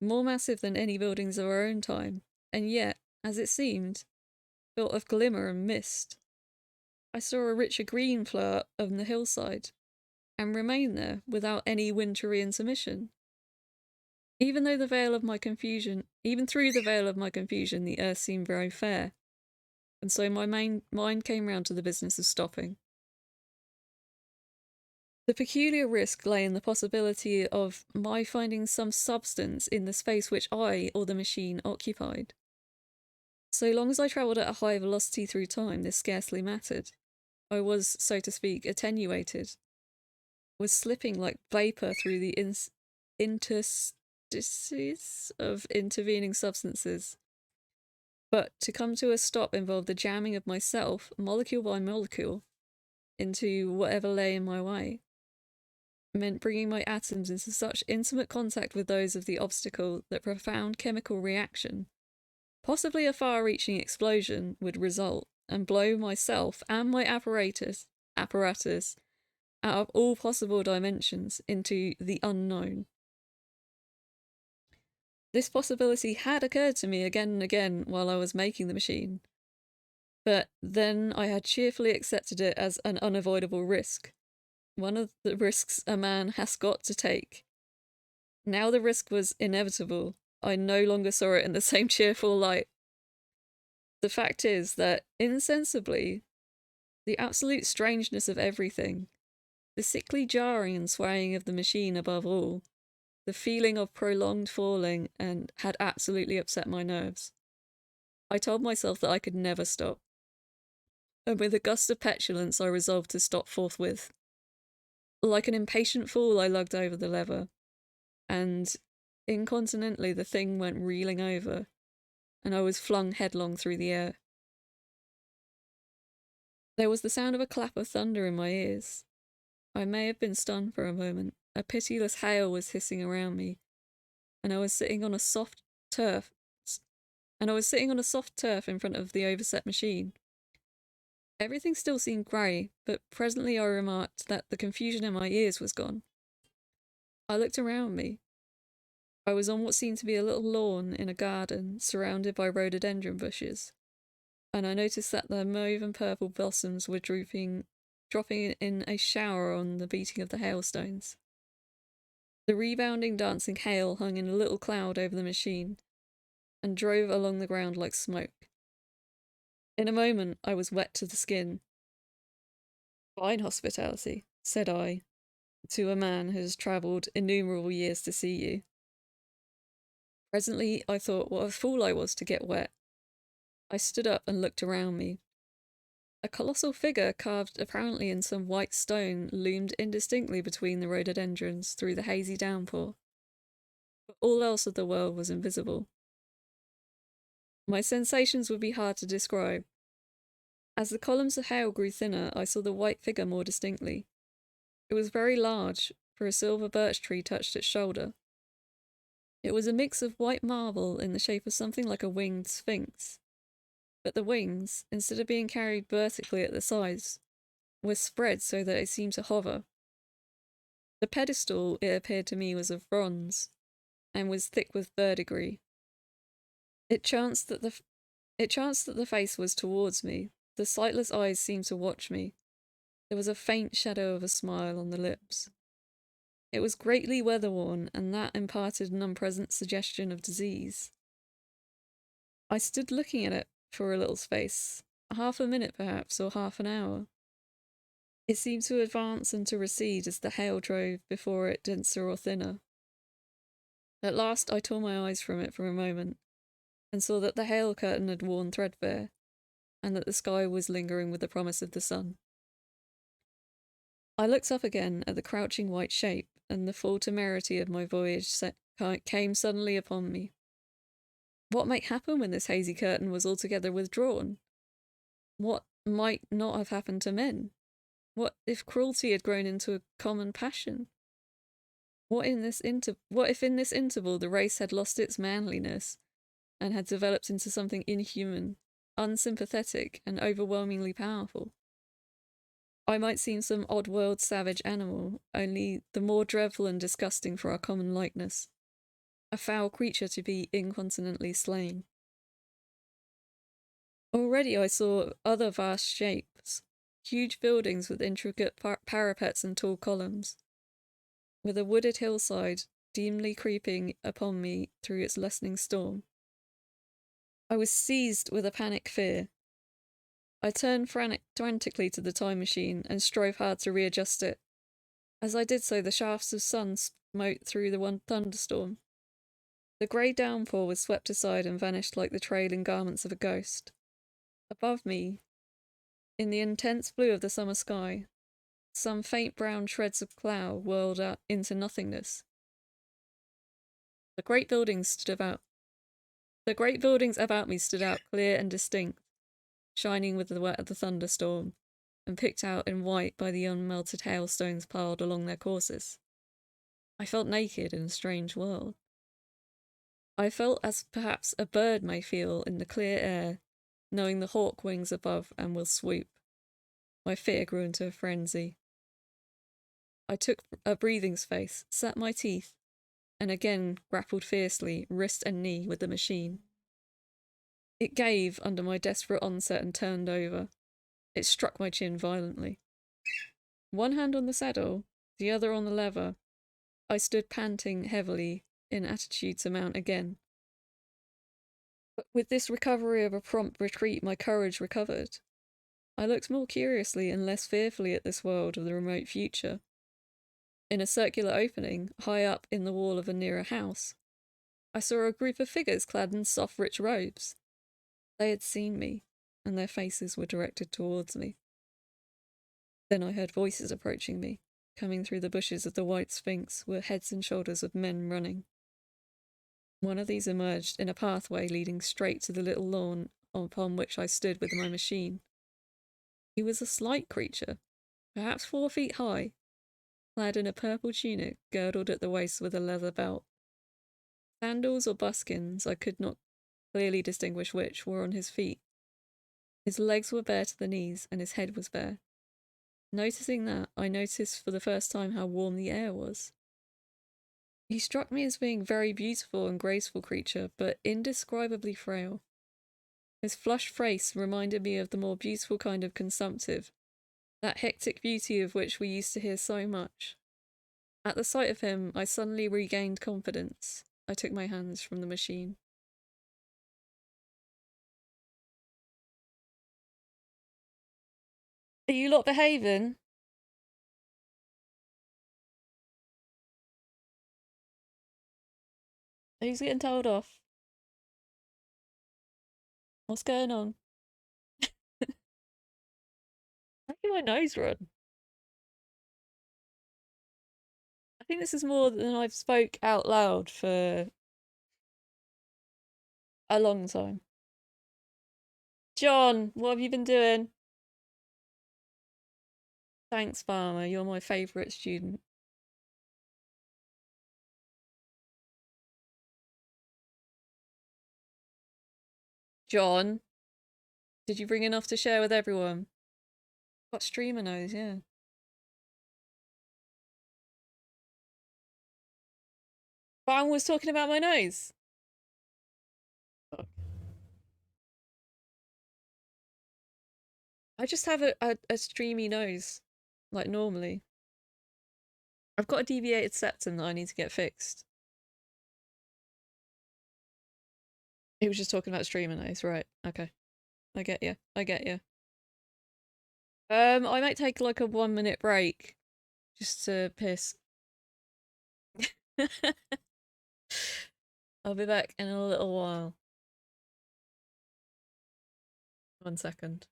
more massive than any buildings of our own time, and yet, as it seemed, built of glimmer and mist. I saw a richer green flow up on the hillside, and remain there without any wintry intermission. Even through the veil of my confusion, the earth seemed very fair, and so my mind came round to the business of stopping. The peculiar risk lay in the possibility of my finding some substance in the space which I, or the machine, occupied. So long as I travelled at a high velocity through time, this scarcely mattered. I was, so to speak, attenuated, was slipping like vapour through the interstices of intervening substances. But to come to a stop involved the jamming of myself, molecule by molecule, into whatever lay in my way. It meant bringing my atoms into such intimate contact with those of the obstacle that profound chemical reaction, possibly a far-reaching explosion, would result and blow myself and my apparatus out of all possible dimensions into the unknown. This possibility had occurred to me again and again while I was making the machine, but then I had cheerfully accepted it as an unavoidable risk. One of the risks a man has got to take. Now the risk was inevitable. I no longer saw it in the same cheerful light. The fact is that, insensibly, the absolute strangeness of everything, the sickly jarring and swaying of the machine above all, the feeling of prolonged falling, and had absolutely upset my nerves. I told myself that I could never stop. And with a gust of petulance I resolved to stop forthwith. Like an impatient fool I lugged over the lever, and incontinently the thing went reeling over, and I was flung headlong through the air. There was the sound of a clap of thunder in my ears. I may have been stunned for a moment. A pitiless hail was hissing around me, and I was sitting on a soft turf in front of the overset machine. Everything still seemed grey, but presently I remarked that the confusion in my ears was gone. I looked around me. I was on what seemed to be a little lawn in a garden, surrounded by rhododendron bushes, and I noticed that the mauve and purple blossoms were dropping in a shower on the beating of the hailstones. The rebounding, dancing hail hung in a little cloud over the machine, and drove along the ground like smoke. In a moment I was wet to the skin. "Fine hospitality," said I, to a man who has travelled innumerable years to see you. Presently I thought what a fool I was to get wet. I stood up and looked around me. A colossal figure carved apparently in some white stone loomed indistinctly between the rhododendrons through the hazy downpour, but all else of the world was invisible. My sensations would be hard to describe. As the columns of hail grew thinner, I saw the white figure more distinctly. It was very large, for a silver birch tree touched its shoulder. It was a mix of white marble in the shape of something like a winged sphinx, but the wings, instead of being carried vertically at the sides, were spread so that it seemed to hover. The pedestal, it appeared to me, was of bronze, and was thick with verdigris. It chanced that the face was towards me. The sightless eyes seemed to watch me. There was a faint shadow of a smile on the lips. It was greatly weather-worn, and that imparted an unpleasant suggestion of disease. I stood looking at it for a little space, half a minute perhaps, or half an hour. It seemed to advance and to recede as the hail drove before it denser or thinner. At last I tore my eyes from it for a moment, and saw that the hail curtain had worn threadbare, and that the sky was lingering with the promise of the sun. I looked up again at the crouching white shape, and the full temerity of my voyage came suddenly upon me. What might happen when this hazy curtain was altogether withdrawn? What might not have happened to men? What if cruelty had grown into a common passion? What if in this interval the race had lost its manliness, and had developed into something inhuman, unsympathetic, and overwhelmingly powerful? I might seem some odd-world savage animal, only the more dreadful and disgusting for our common likeness. A foul creature to be incontinently slain. Already I saw other vast shapes, huge buildings with intricate parapets and tall columns, with a wooded hillside dimly creeping upon me through its lessening storm. I was seized with a panic fear. I turned frantically to the time machine and strove hard to readjust it. As I did so, the shafts of sun smote through the one thunderstorm. The grey downpour was swept aside and vanished like the trailing garments of a ghost. Above me, in the intense blue of the summer sky, some faint brown shreds of cloud whirled out into nothingness. The great buildings stood about The great buildings about me stood out clear and distinct, shining with the wet of the thunderstorm, and picked out in white by the unmelted hailstones piled along their courses. I felt naked in a strange world. I felt as perhaps a bird may feel in the clear air, knowing the hawk wings above and will swoop. My fear grew into a frenzy. I took a breathing space, set my teeth, and again grappled fiercely, wrist and knee, with the machine. It gave under my desperate onset and turned over. It struck my chin violently. One hand on the saddle, the other on the lever, I stood panting heavily, in attitude to mount again. But with this recovery of a prompt retreat, my courage recovered. I looked more curiously and less fearfully at this world of the remote future. In a circular opening, high up in the wall of a nearer house, I saw a group of figures clad in soft, rich robes. They had seen me, and their faces were directed towards me. Then I heard voices approaching me. Coming through the bushes of the white sphinx were heads and shoulders of men running. One of these emerged in a pathway leading straight to the little lawn upon which I stood with my machine. He was a slight creature, perhaps 4 feet high, clad in a purple tunic girdled at the waist with a leather belt. Sandals or buskins, I could not clearly distinguish which, were on his feet. His legs were bare to the knees, and his head was bare. Noticing that, I noticed for the first time how warm the air was. He struck me as being a very beautiful and graceful creature, but indescribably frail. His flushed face reminded me of the more beautiful kind of consumptive, that hectic beauty of which we used to hear so much. At the sight of him, I suddenly regained confidence. I took my hands from the machine. Are you lot behaving? Who's getting told off? What's going on? Making my nose run. I think this is more than I've spoke out loud for a long time. John, what have you been doing? Thanks, Farmer. You're my favourite student. John, did you bring enough to share with everyone? Got streamer nose, yeah. Farmer was talking about my nose. I just have a streamy nose, like normally. I've got a deviated septum that I need to get fixed. He was just talking about streamer nose, right? Okay, I get you. I get you. I might take like a 1 minute break, just to piss. I'll be back in a little while. 1 second.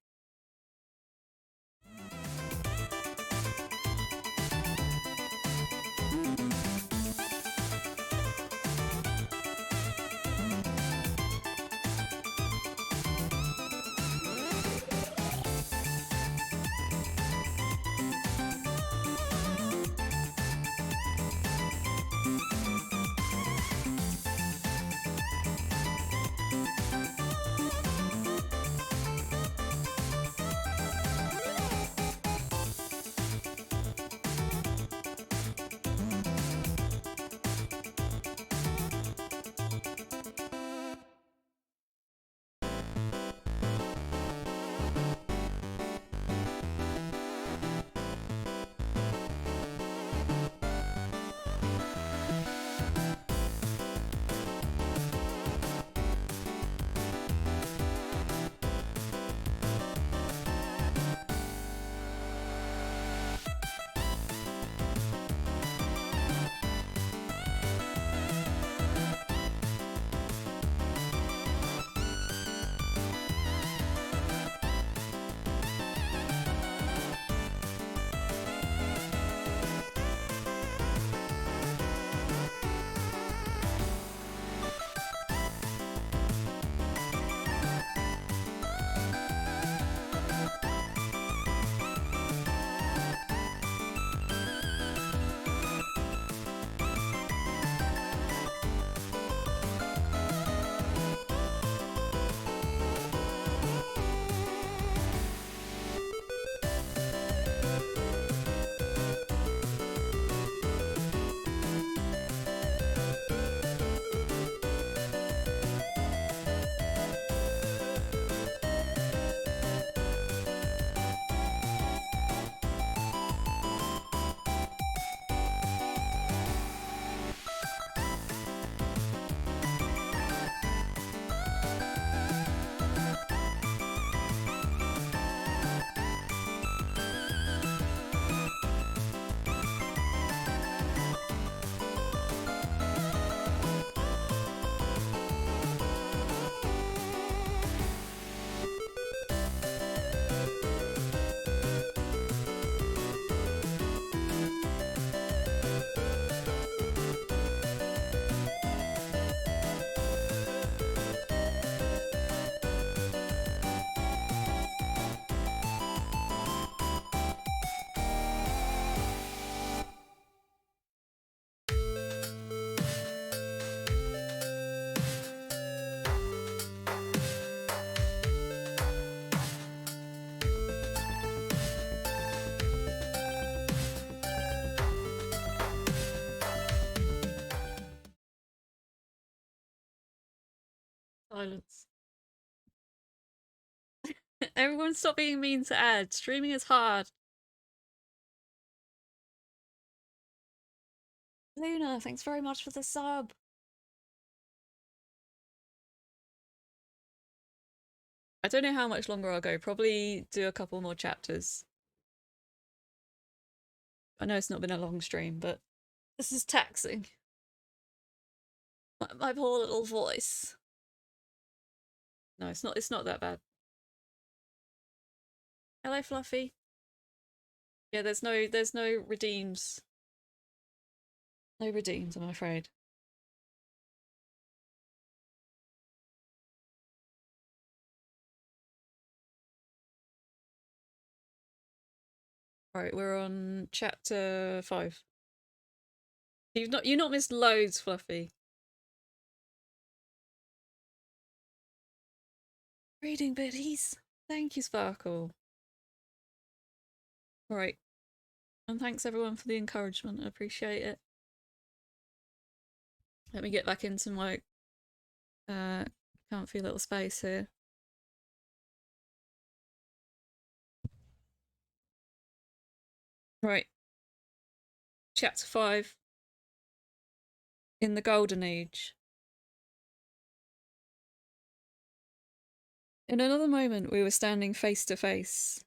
Silence. Everyone stop being mean to Ed. Streaming is hard. Luna, thanks very much for the sub. I don't know how much longer I'll go. Probably do a couple more chapters. I know it's not been a long stream, but this is taxing. My poor little voice. No, it's not. It's not that bad. Hello, Fluffy. Yeah, there's no redeems. No redeems, I'm afraid. Right, we're on chapter 5. You not missed loads, Fluffy. Reading biddies. Thank you, Sparkle. Right. And thanks everyone for the encouragement. I appreciate it. Let me get back into my comfy little space here. Right. Chapter 5. In the Golden Age. In another moment we were standing face to face.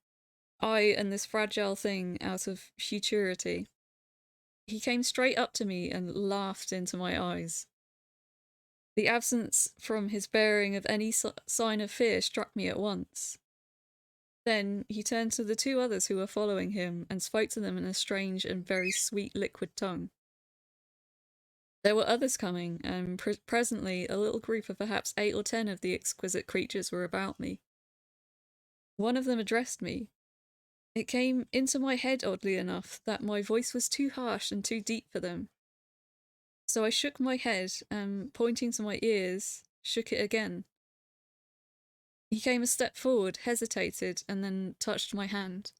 I and this fragile thing out of futurity. He came straight up to me and laughed into my eyes. The absence from his bearing of any sign of fear struck me at once. Then he turned to the two others who were following him and spoke to them in a strange and very sweet liquid tongue. There were others coming, and presently a little group of perhaps 8 or 10 of the exquisite creatures were about me. One of them addressed me. It came into my head, oddly enough, that my voice was too harsh and too deep for them. So I shook my head and, pointing to my ears, shook it again. He came a step forward, hesitated, and then touched my hand.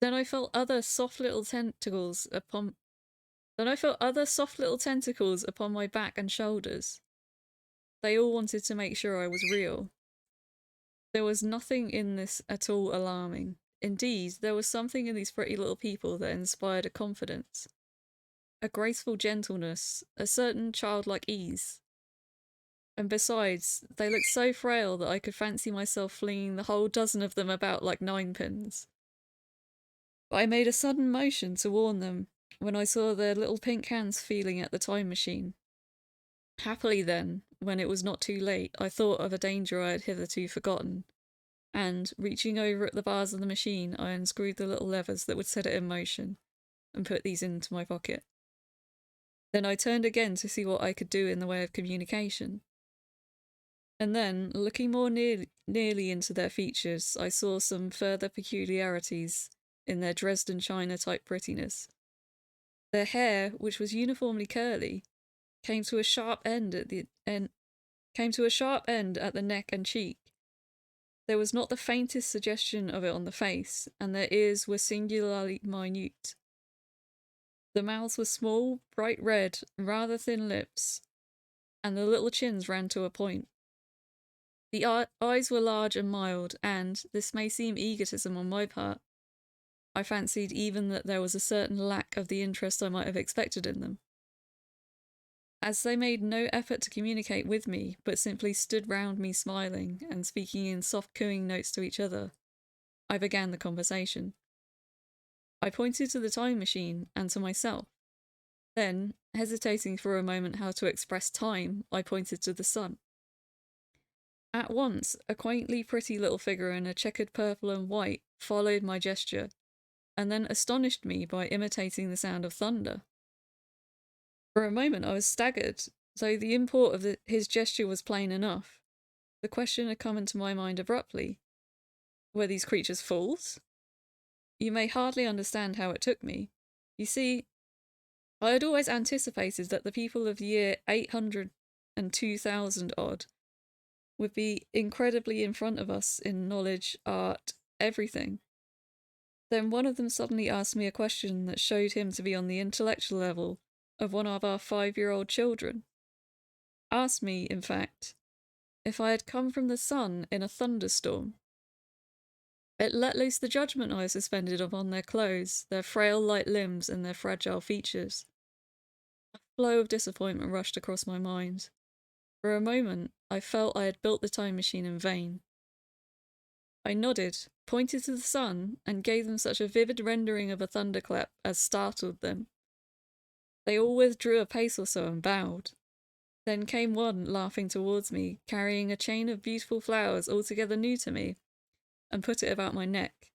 Then I felt other soft little tentacles upon my back and shoulders. They all wanted to make sure I was real. There was nothing in this at all alarming. Indeed, there was something in these pretty little people that inspired a confidence, a graceful gentleness, a certain childlike ease. And besides, they looked so frail that I could fancy myself flinging the whole dozen of them about like ninepins. I made a sudden motion to warn them when I saw their little pink hands feeling at the time machine. Happily then, when it was not too late, I thought of a danger I had hitherto forgotten, and, reaching over at the bars of the machine, I unscrewed the little levers that would set it in motion, and put these into my pocket. Then I turned again to see what I could do in the way of communication. And then, looking more nearly into their features, I saw some further peculiarities in their Dresden china type prettiness. Their hair, which was uniformly curly, came to a sharp end at the neck and cheek. There was not the faintest suggestion of it on the face, and their ears were singularly minute. The mouths were small, bright red, rather thin lips, and the little chins ran to a point. The eyes were large and mild, and, this may seem egotism on my part, I fancied even that there was a certain lack of the interest I might have expected in them. As they made no effort to communicate with me, but simply stood round me smiling and speaking in soft cooing notes to each other, I began the conversation. I pointed to the time machine and to myself. Then, hesitating for a moment how to express time, I pointed to the sun. At once, a quaintly pretty little figure in a checkered purple and white followed my gesture, and then astonished me by imitating the sound of thunder. For a moment I was staggered, though the import of his gesture was plain enough. The question had come into my mind abruptly. Were these creatures fools? You may hardly understand how it took me. You see, I had always anticipated that the people of the year 800 and 2000 odd would be incredibly in front of us in knowledge, art, everything. Then one of them suddenly asked me a question that showed him to be on the intellectual level of one of our 5-year-old children. Asked me, in fact, if I had come from the sun in a thunderstorm. It let loose the judgment I suspended upon their clothes, their frail light limbs, and their fragile features. A flow of disappointment rushed across my mind. For a moment, I felt I had built the time machine in vain. I nodded, pointed to the sun, and gave them such a vivid rendering of a thunderclap as startled them. They all withdrew a pace or so and bowed. Then came one laughing towards me, carrying a chain of beautiful flowers altogether new to me, and put it about my neck.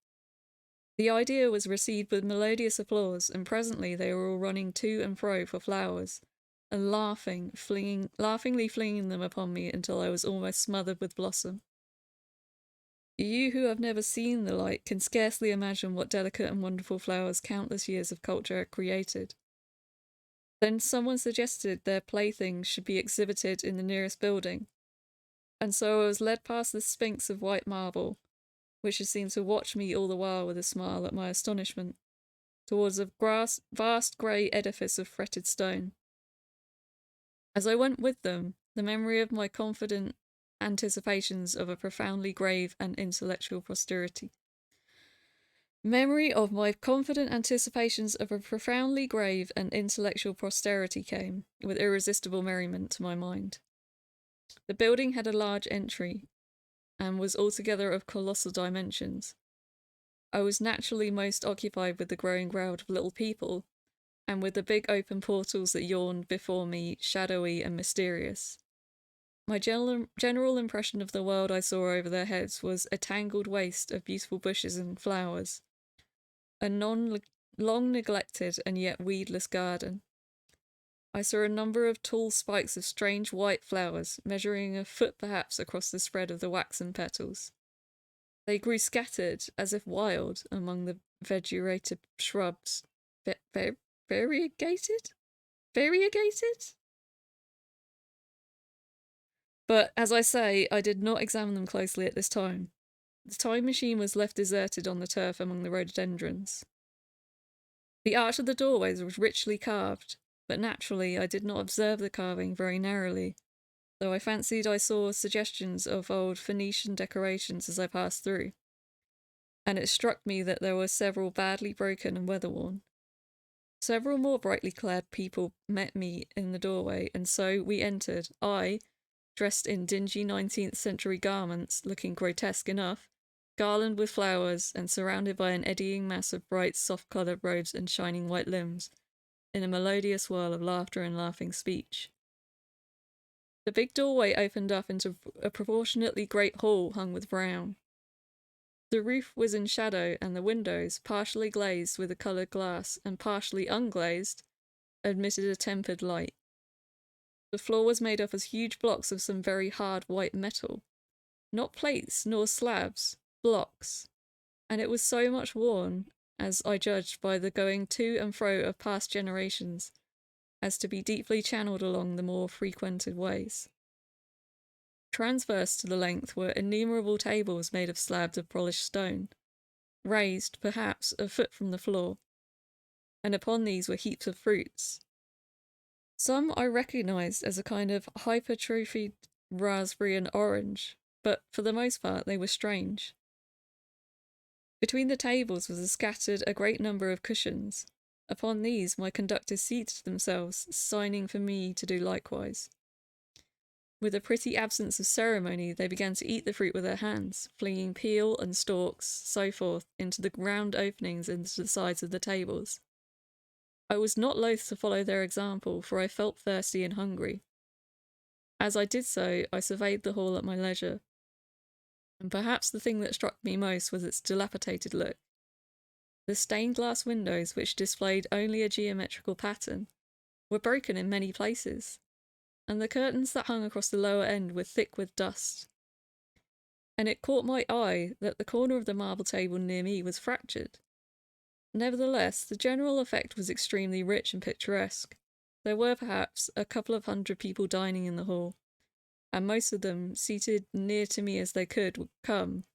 The idea was received with melodious applause, and presently they were all running to and fro for flowers, and laughingly flinging them upon me until I was almost smothered with blossom. You who have never seen the like can scarcely imagine what delicate and wonderful flowers countless years of culture had created. Then someone suggested their playthings should be exhibited in the nearest building, and so I was led past the sphinx of white marble, which had seemed to watch me all the while with a smile at my astonishment, towards a vast grey edifice of fretted stone. As I went with them, the memory of my confident anticipations of a profoundly grave and intellectual posterity. Memory of my confident anticipations of a profoundly grave and intellectual posterity came, with irresistible merriment, to my mind. The building had a large entry, and was altogether of colossal dimensions. I was naturally most occupied with the growing crowd of little people, and with the big open portals that yawned before me, shadowy and mysterious. My general impression of the world I saw over their heads was a tangled waste of beautiful bushes and flowers, a long neglected and yet weedless garden. I saw a number of tall spikes of strange white flowers, measuring a foot perhaps across the spread of the waxen petals. They grew scattered, as if wild, among the vegetated shrubs. Variegated? Variegated? But, as I say, I did not examine them closely at this time. The time machine was left deserted on the turf among the rhododendrons. The arch of the doorways was richly carved, but naturally I did not observe the carving very narrowly, though I fancied I saw suggestions of old Phoenician decorations as I passed through, and it struck me that there were several badly broken and weather-worn. Several more brightly clad people met me in the doorway, and so we entered, I, dressed in dingy 19th century garments, looking grotesque enough, garlanded with flowers, and surrounded by an eddying mass of bright, soft-coloured robes and shining white limbs, in a melodious whirl of laughter and laughing speech. The big doorway opened up into a proportionately great hall hung with brown. The roof was in shadow, and the windows, partially glazed with a coloured glass and partially unglazed, admitted a tempered light. The floor was made up of huge blocks of some very hard white metal. Not plates nor slabs, blocks. And it was so much worn, as I judged by the going to and fro of past generations, as to be deeply channeled along the more frequented ways. Transverse to the length were innumerable tables made of slabs of polished stone, raised, perhaps, a foot from the floor, and upon these were heaps of fruits. Some I recognised as a kind of hypertrophied raspberry and orange, but for the most part they were strange. Between the tables was scattered a great number of cushions. Upon these my conductors seated themselves, signing for me to do likewise. With a pretty absence of ceremony, they began to eat the fruit with their hands, flinging peel and stalks, so forth, into the round openings into the sides of the tables. I was not loath to follow their example, for I felt thirsty and hungry. As I did so, I surveyed the hall at my leisure, and perhaps the thing that struck me most was its dilapidated look. The stained glass windows, which displayed only a geometrical pattern, were broken in many places, and the curtains that hung across the lower end were thick with dust. And it caught my eye that the corner of the marble table near me was fractured. Nevertheless, the general effect was extremely rich and picturesque. There were perhaps a couple of hundred people dining in the hall, and most of them, seated near to me as they could come,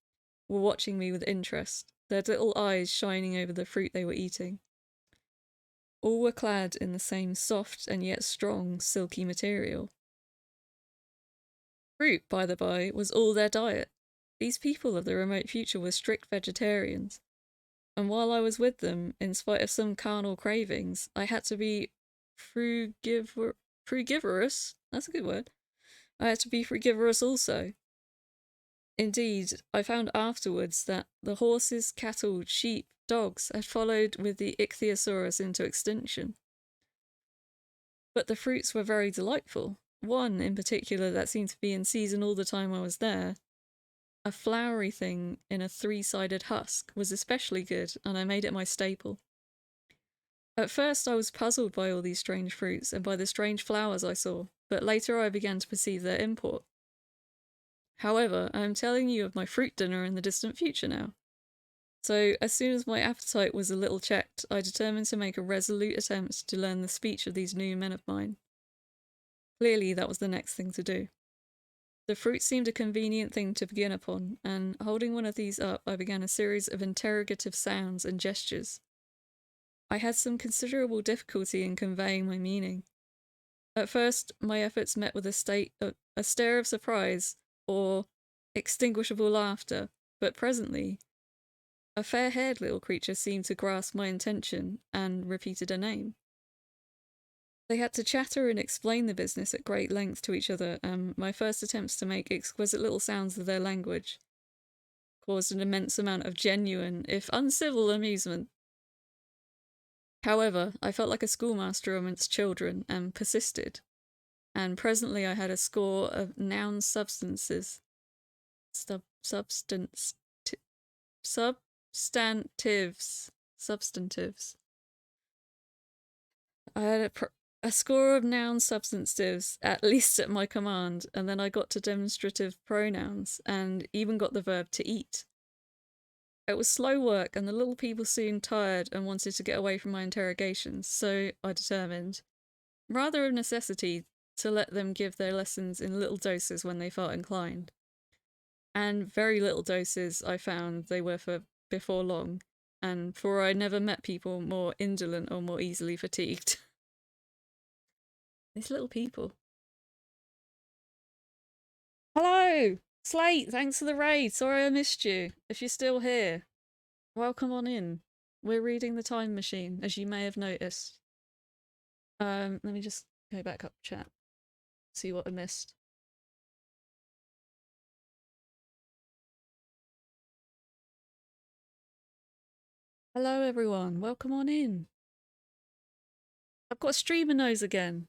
were watching me with interest, their little eyes shining over the fruit they were eating. All were clad in the same soft and yet strong silky material. Fruit, by the by, was all their diet. These people of the remote future were strict vegetarians, and while I was with them, in spite of some carnal cravings, I had to be frugivorous. That's a good word. I had to be frugivorous also. Indeed, I found afterwards that the horses, cattle, sheep, dogs had followed with the ichthyosaurus into extinction. But the fruits were very delightful. One in particular that seemed to be in season all the time I was there, a flowery thing in a three-sided husk, was especially good, and I made it my staple. At first I was puzzled by all these strange fruits and by the strange flowers I saw, but later I began to perceive their import. However, I am telling you of my fruit dinner in the distant future now. So, as soon as my appetite was a little checked, I determined to make a resolute attempt to learn the speech of these new men of mine. Clearly, that was the next thing to do. The fruit seemed a convenient thing to begin upon, and holding one of these up, I began a series of interrogative sounds and gestures. I had some considerable difficulty in conveying my meaning. At first, my efforts met with a stare of surprise or extinguishable laughter, but presently, a fair-haired little creature seemed to grasp my intention and repeated a name. They had to chatter and explain the business at great length to each other, and my first attempts to make exquisite little sounds of their language caused an immense amount of genuine, if uncivil, amusement. However, I felt like a schoolmaster amongst children and persisted, and presently I had a score of noun substances. Substantives. I had a score of noun substantives, at least at my command, and then I got to demonstrative pronouns, and even got the verb to eat. It was slow work, and the little people soon tired and wanted to get away from my interrogations, so I determined, rather of necessity, to let them give their lessons in little doses when they felt inclined. And very little doses I found they were for before long, and for I never met people more indolent or more easily fatigued. These little people. Hello! Slate, thanks for the raid. Sorry I missed you. If you're still here, welcome on in. We're reading The Time Machine, as you may have noticed. Let me just go back up chat, see what I missed. Hello everyone, welcome on in. I've got a streamer nose again.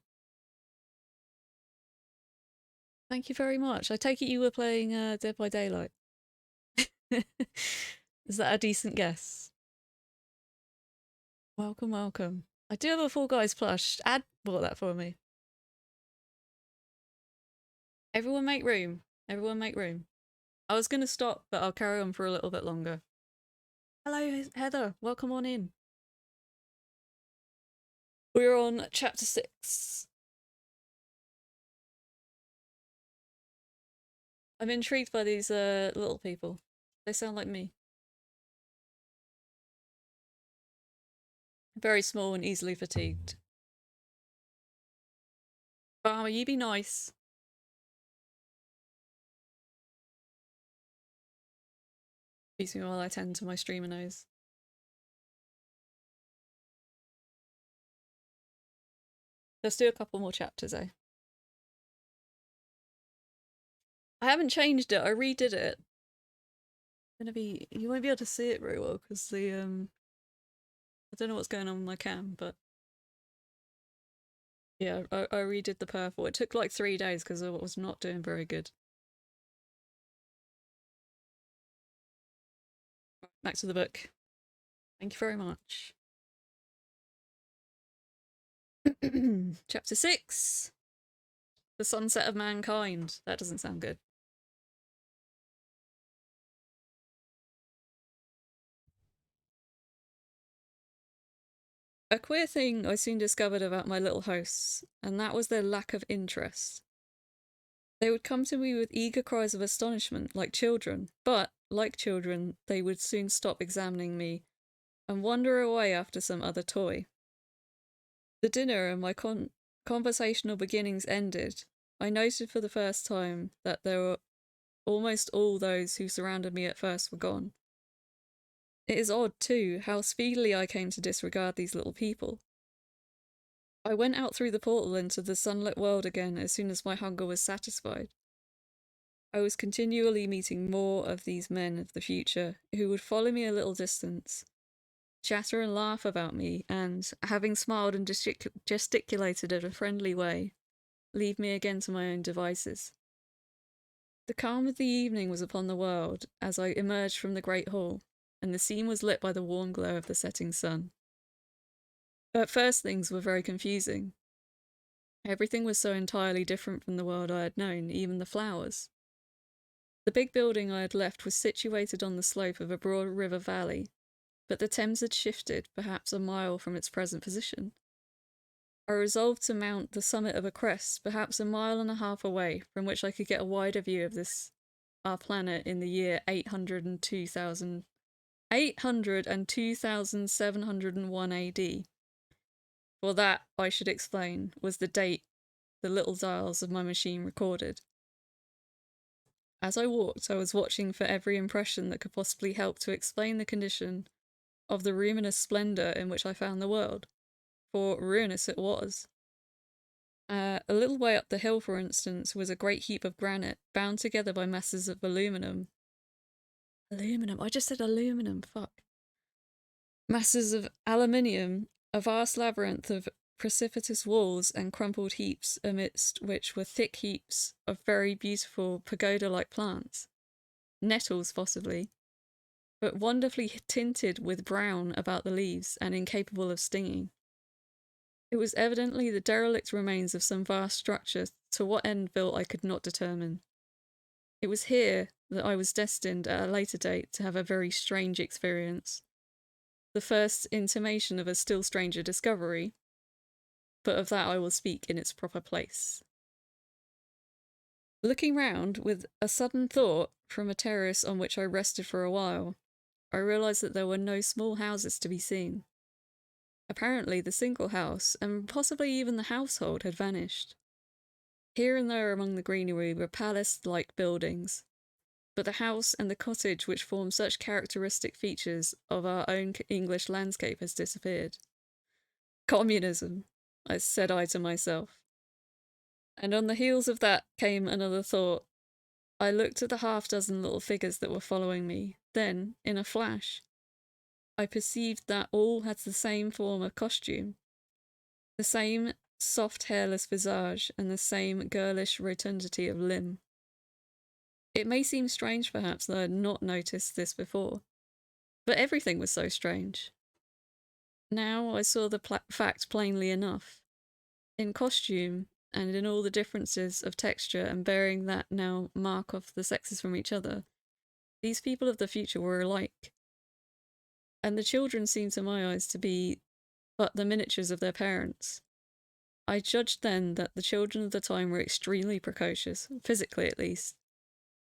Thank you very much. I take it you were playing Dead by Daylight. Is that a decent guess? Welcome, welcome. I do have a Fall Guys plush. Ad bought that for me. Everyone make room. Everyone make room. I was going to stop, but I'll carry on for a little bit longer. Hello, Heather. Welcome on in. We're on chapter 6. I'm intrigued by these little people. They sound like me. Very small and easily fatigued. Farmer, you be nice. Excuse me while I tend to my streamer nose. Let's do a couple more chapters, eh? I haven't changed it. I redid it. You won't be able to see it very well because the I don't know what's going on with my cam, but yeah, I redid the purple. It took like 3 days because I was not doing very good. Back to the book. Thank you very much. Chapter 6. The Sunset of Mankind. That doesn't sound good. A queer thing I soon discovered about my little hosts, and that was their lack of interest. They would come to me with eager cries of astonishment, like children, but, like children, they would soon stop examining me and wander away after some other toy. The dinner and my conversational beginnings ended, I noted for the first time that there were almost all those who surrounded me at first were gone. It is odd, too, how speedily I came to disregard these little people. I went out through the portal into the sunlit world again as soon as my hunger was satisfied. I was continually meeting more of these men of the future who would follow me a little distance, chatter and laugh about me, and, having smiled and gesticulated in a friendly way, leave me again to my own devices. The calm of the evening was upon the world as I emerged from the great hall, and the scene was lit by the warm glow of the setting sun. At first, things were very confusing. Everything was so entirely different from the world I had known, even the flowers. The big building I had left was situated on the slope of a broad river valley, but the Thames had shifted perhaps a mile from its present position. I resolved to mount the summit of a crest, perhaps a mile and a half away, from which I could get a wider view of this, our planet, in the year 802,701 AD. For that, I should explain, was the date the little dials of my machine recorded. As I walked, I was watching for every impression that could possibly help to explain the condition of the ruinous splendour in which I found the world, for ruinous it was. A little way up the hill, for instance, was a great heap of granite, bound together by masses of aluminum. Aluminum? I just said aluminum, fuck. Masses of aluminium, a vast labyrinth of precipitous walls and crumpled heaps, amidst which were thick heaps of very beautiful pagoda-like plants. Nettles, possibly, but wonderfully tinted with brown about the leaves and incapable of stinging. It was evidently the derelict remains of some vast structure, to what end built I could not determine. It was here that I was destined at a later date to have a very strange experience. The first intimation of a still stranger discovery, but of that I will speak in its proper place. Looking round with a sudden thought from a terrace on which I rested for a while, I realised that there were no small houses to be seen. Apparently the single house, and possibly even the household, had vanished. Here and there among the greenery were palace-like buildings, but the house and the cottage which form such characteristic features of our own English landscape has disappeared. Communism, said I to myself. And on the heels of that came another thought. I looked at the half-dozen little figures that were following me. Then, in a flash, I perceived that all had the same form of costume, the same soft hairless visage, and the same girlish rotundity of limb. It may seem strange, perhaps, that I had not noticed this before, but everything was so strange. Now I saw the fact plainly enough. In costume, and in all the differences of texture and bearing that now mark off the sexes from each other, these people of the future were alike. And the children seemed to my eyes to be but the miniatures of their parents. I judged then that the children of the time were extremely precocious, physically at least,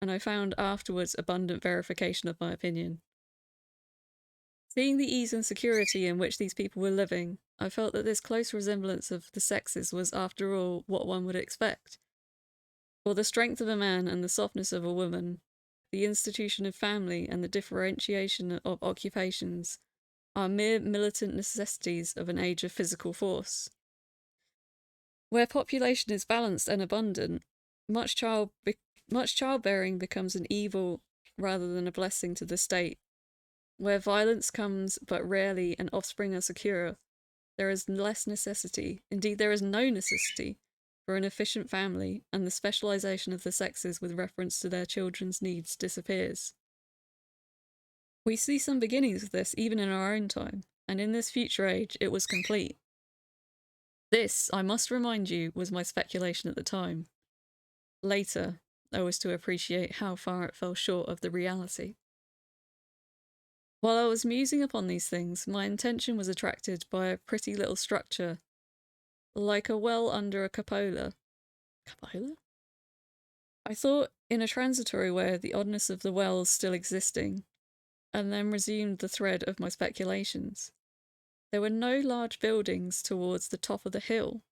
and I found afterwards abundant verification of my opinion. Seeing the ease and security in which these people were living, I felt that this close resemblance of the sexes was, after all, what one would expect. For the strength of a man and the softness of a woman, the institution of family and the differentiation of occupations are mere militant necessities of an age of physical force. Where population is balanced and abundant, much childbearing becomes an evil rather than a blessing to the state. Where violence comes but rarely and offspring are secure, there is less necessity, indeed there is no necessity, for an efficient family, and the specialization of the sexes with reference to their children's needs disappears. We see some beginnings of this even in our own time, and in this future age it was complete. This, I must remind you, was my speculation at the time. Later, I was to appreciate how far it fell short of the reality. While I was musing upon these things, my attention was attracted by a pretty little structure, like a well under a cupola. Cupola? I thought in a transitory way of the oddness of the wells still existing, and then resumed the thread of my speculations. There were no large buildings towards the top of the hill,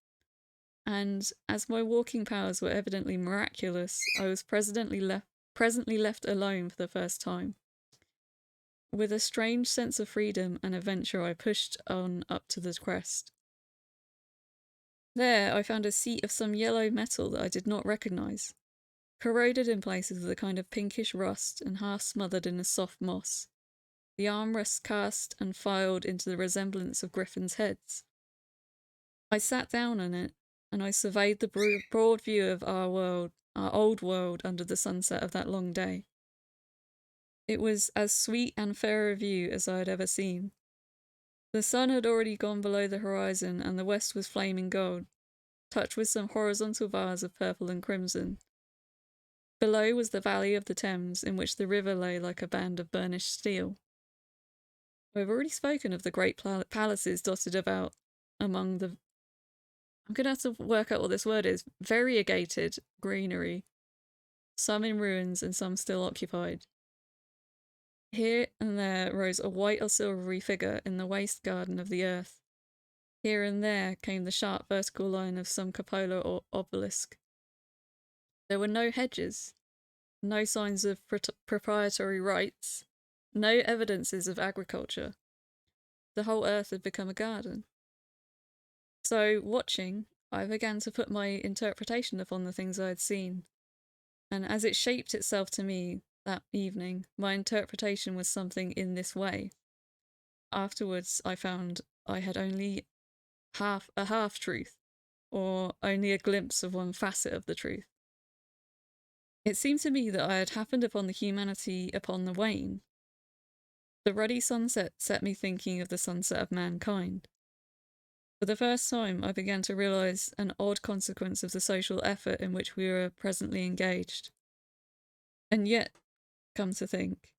and as my walking powers were evidently miraculous, I was presently left alone for the first time. With a strange sense of freedom and adventure, I pushed on up to the crest. There, I found a seat of some yellow metal that I did not recognize, corroded in places with a kind of pinkish rust and half smothered in a soft moss, the armrests cast and filed into the resemblance of griffins' heads. I sat down on it, and I surveyed the broad view of our world, our old world, under the sunset of that long day. It was as sweet and fair a view as I had ever seen. The sun had already gone below the horizon, and the west was flaming gold, touched with some horizontal bars of purple and crimson. Below was the valley of the Thames, in which the river lay like a band of burnished steel. I've already spoken of the great palaces dotted about among the... I'm going to have to work out what this word is. Variegated greenery, some in ruins and some still occupied. Here and there rose a white or silvery figure in the waste garden of the earth. Here and there came the sharp vertical line of some cupola or obelisk. There were no hedges, no signs of proprietary rights, no evidences of agriculture. The whole earth had become a garden. So, watching, I began to put my interpretation upon the things I had seen, and as it shaped itself to me that evening, my interpretation was something in this way. Afterwards, I found I had only a half truth, or only a glimpse of one facet of the truth. It seemed to me that I had happened upon the humanity upon the wane. The ruddy sunset set me thinking of the sunset of mankind. For the first time, I began to realize an odd consequence of the social effort in which we were presently engaged. And yet, come to think,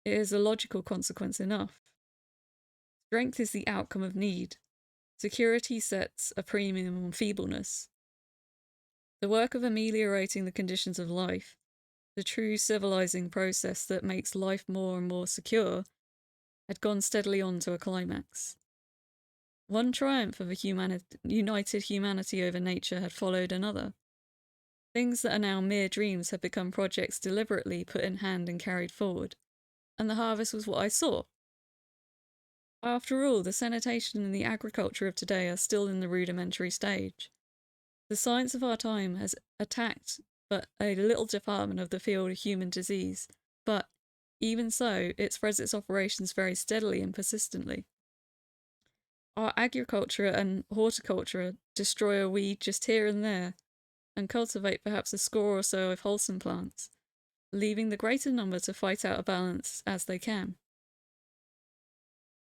it is a logical consequence enough. Strength is the outcome of need. Security sets a premium on feebleness. The work of ameliorating the conditions of life, the true civilizing process that makes life more and more secure, had gone steadily on to a climax. One triumph of a united humanity over nature had followed another. Things that are now mere dreams had become projects deliberately put in hand and carried forward, and the harvest was what I saw. After all, the sanitation and the agriculture of today are still in the rudimentary stage. The science of our time has attacked but a little department of the field of human disease, but, even so, it spreads its operations very steadily and persistently. Our agriculture and horticulture destroy a weed just here and there, and cultivate perhaps a score or so of wholesome plants, leaving the greater number to fight out a balance as they can.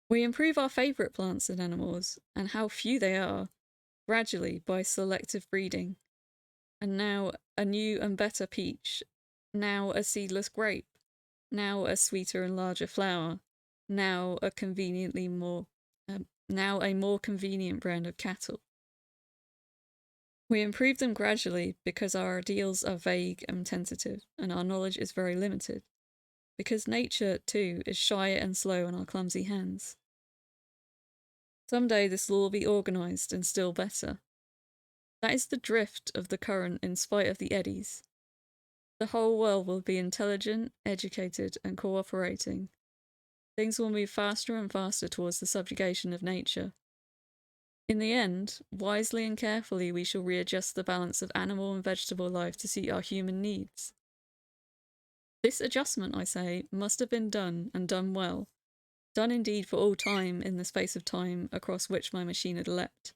We improve our favourite plants and animals, and how few they are, gradually by selective breeding. And now a new and better peach, now a seedless grape, now a sweeter and larger flower, now a now a more convenient brand of cattle. We improve them gradually because our ideals are vague and tentative, and our knowledge is very limited, because nature, too, is shy and slow in our clumsy hands. Some day this will all be organised and still better. That is the drift of the current in spite of the eddies. The whole world will be intelligent, educated, and cooperating. Things will move faster and faster towards the subjugation of nature. In the end, wisely and carefully we shall readjust the balance of animal and vegetable life to suit our human needs. This adjustment, I say, must have been done, and done well, done indeed for all time in the space of time across which my machine had leapt.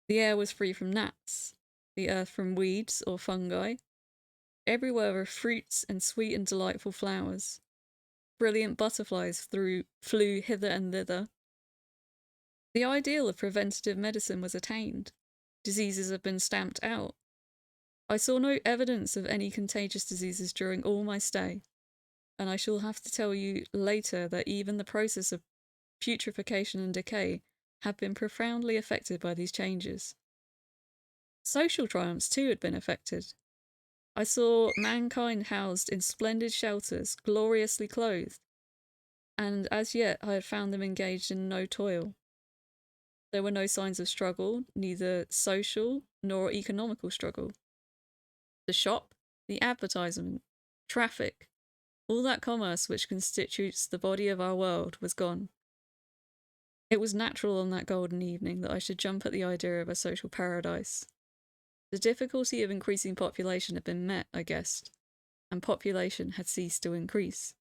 The air was free from gnats, the earth from weeds or fungi. Everywhere were fruits and sweet and delightful flowers. Brilliant butterflies flew hither and thither. The ideal of preventative medicine was attained. Diseases had been stamped out. I saw no evidence of any contagious diseases during all my stay, and I shall have to tell you later that even the process of putrefaction and decay had been profoundly affected by these changes. Social triumphs, too, had been affected. I saw mankind housed in splendid shelters, gloriously clothed, and as yet I had found them engaged in no toil. There were no signs of struggle, neither social nor economical struggle. The shop, the advertisement, traffic, all that commerce which constitutes the body of our world was gone. It was natural on that golden evening that I should jump at the idea of a social paradise. The difficulty of increasing population had been met, I guessed, and population had ceased to increase.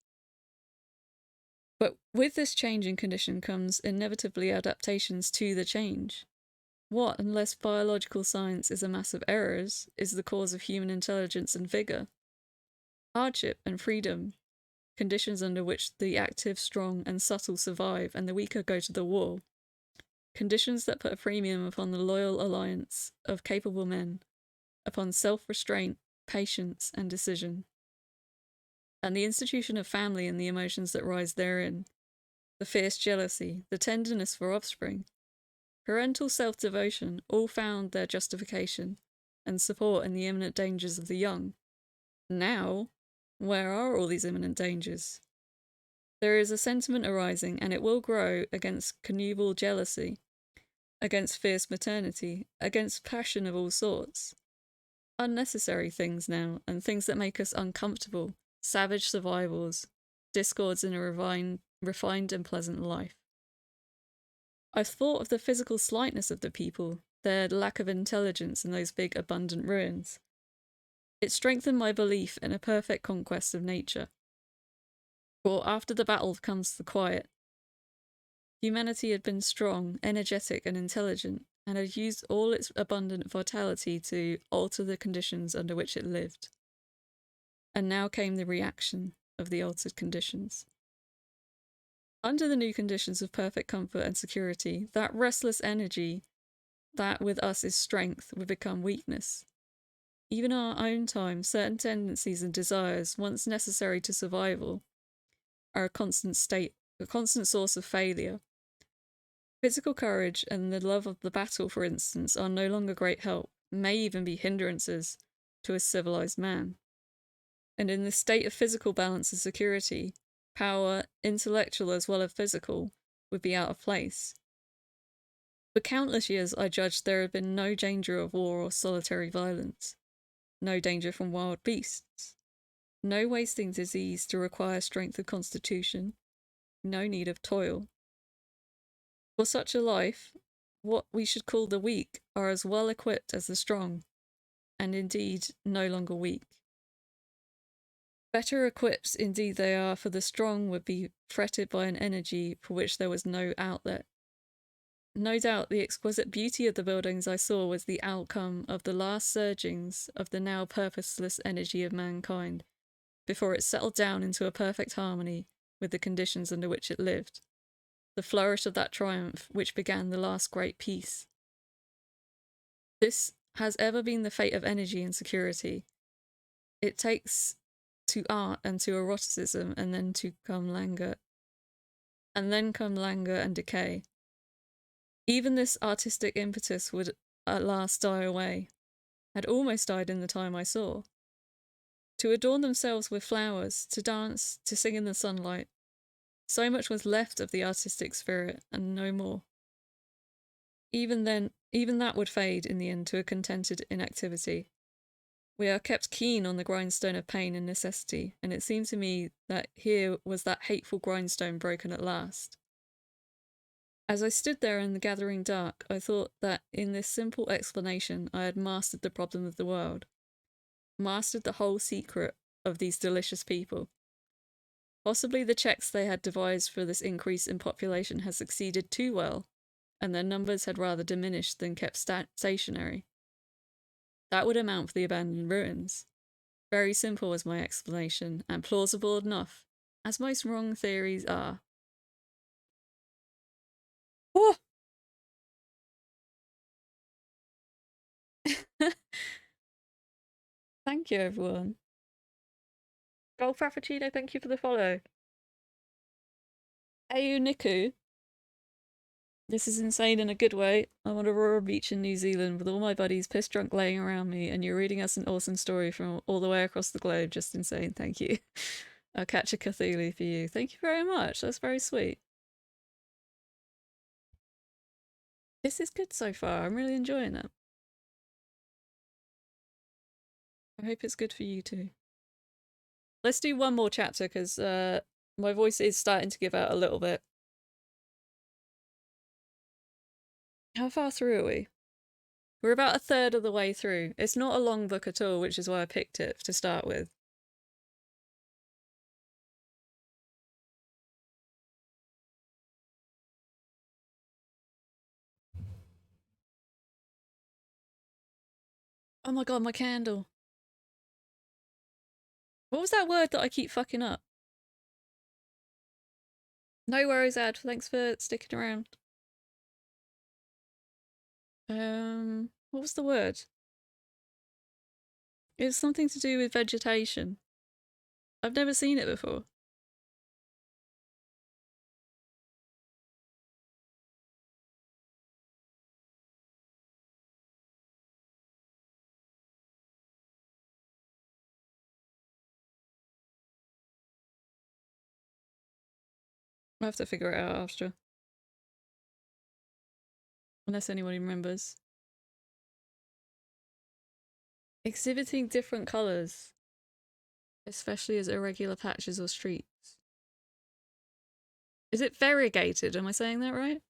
But with this change in condition comes inevitably adaptations to the change. What, unless biological science is a mass of errors, is the cause of human intelligence and vigour? Hardship and freedom, conditions under which the active, strong, and subtle survive and the weaker go to the wall. Conditions that put a premium upon the loyal alliance of capable men, upon self-restraint, patience, and decision. And the institution of family and the emotions that rise therein, the fierce jealousy, the tenderness for offspring, parental self-devotion, all found their justification and support in the imminent dangers of the young. Now, where are all these imminent dangers? There is a sentiment arising, and it will grow, against connubial jealousy, against fierce maternity, against passion of all sorts. Unnecessary things now, and things that make us uncomfortable, savage survivals, discords in a refined and pleasant life. I've thought of the physical slightness of the people, their lack of intelligence in those big abundant ruins. It strengthened my belief in a perfect conquest of nature. For after the battle comes the quiet. Humanity had been strong, energetic, and intelligent, and had used all its abundant vitality to alter the conditions under which it lived. And now came the reaction of the altered conditions. Under the new conditions of perfect comfort and security, that restless energy, that with us is strength, would become weakness. Even in our own time, certain tendencies and desires, once necessary to survival, are a constant source of failure. Physical courage and the love of the battle, for instance, are no longer great help, may even be hindrances to a civilized man. And in this state of physical balance and security, power, intellectual as well as physical, would be out of place. For countless years I judged there had been no danger of war or solitary violence, no danger from wild beasts, no wasting disease to require strength of constitution, no need of toil. For such a life, what we should call the weak are as well equipped as the strong, and indeed no longer weak. Better equipped indeed they are, for the strong would be fretted by an energy for which there was no outlet. No doubt the exquisite beauty of the buildings I saw was the outcome of the last surgings of the now purposeless energy of mankind, before it settled down into a perfect harmony with the conditions under which it lived, the flourish of that triumph which began the last great peace. This has ever been the fate of energy and security. It takes to art and to eroticism, and then come languor and decay. Even this artistic impetus would at last die away, had almost died in the time I saw. To adorn themselves with flowers, to dance, to sing in the sunlight, so much was left of the artistic spirit, and no more. Even that would fade in the end to a contented inactivity. We are kept keen on the grindstone of pain and necessity, and it seemed to me that here was that hateful grindstone broken at last. As I stood there in the gathering dark, I thought that in this simple explanation I had mastered the problem of the world, mastered the whole secret of these delicious people. Possibly the checks they had devised for this increase in population had succeeded too well, and their numbers had rather diminished than kept stationary. That would amount for the abandoned ruins. Very simple was my explanation, and plausible enough, as most wrong theories are. Oh! Thank you, everyone. Gold Frappuccino, thank you for the follow. Ayu Niku. This is insane in a good way. I'm on Aurora Beach in New Zealand with all my buddies piss drunk laying around me, and you're reading us an awesome story from all the way across the globe. Just insane. Thank you. I'll catch a Cthulhu for you. Thank you very much. That's very sweet. This is good so far. I'm really enjoying it. I hope it's good for you too. Let's do one more chapter because my voice is starting to give out a little bit. How far through are we? We're about a third of the way through. It's not a long book at all, which is why I picked it to start with. Oh my god, my candle. What was that word that I keep fucking up? No worries, Ad. Thanks for sticking around. What was the word? It was something to do with vegetation. I've never seen it before. I'll have to figure it out after. Unless anybody remembers. Exhibiting different colours, especially as irregular patches or streaks. Is it variegated? Am I saying that right?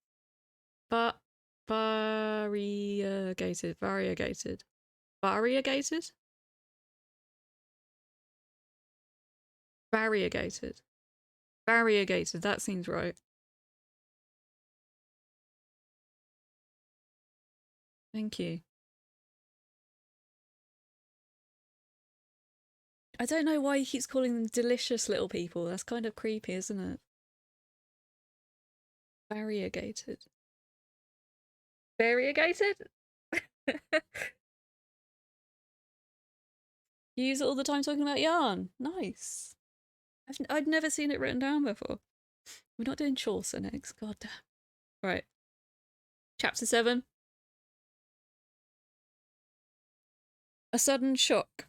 Variegated. Variegated. Variegated? Variegated. Variegated. That seems right. Thank you. I don't know why he keeps calling them delicious little people. That's kind of creepy, isn't it? Variegated. Variegated? You use it all the time talking about yarn. Nice. I'd never seen it written down before. We're not doing Chaucer next. God damn. Right. Chapter 7. A sudden shock.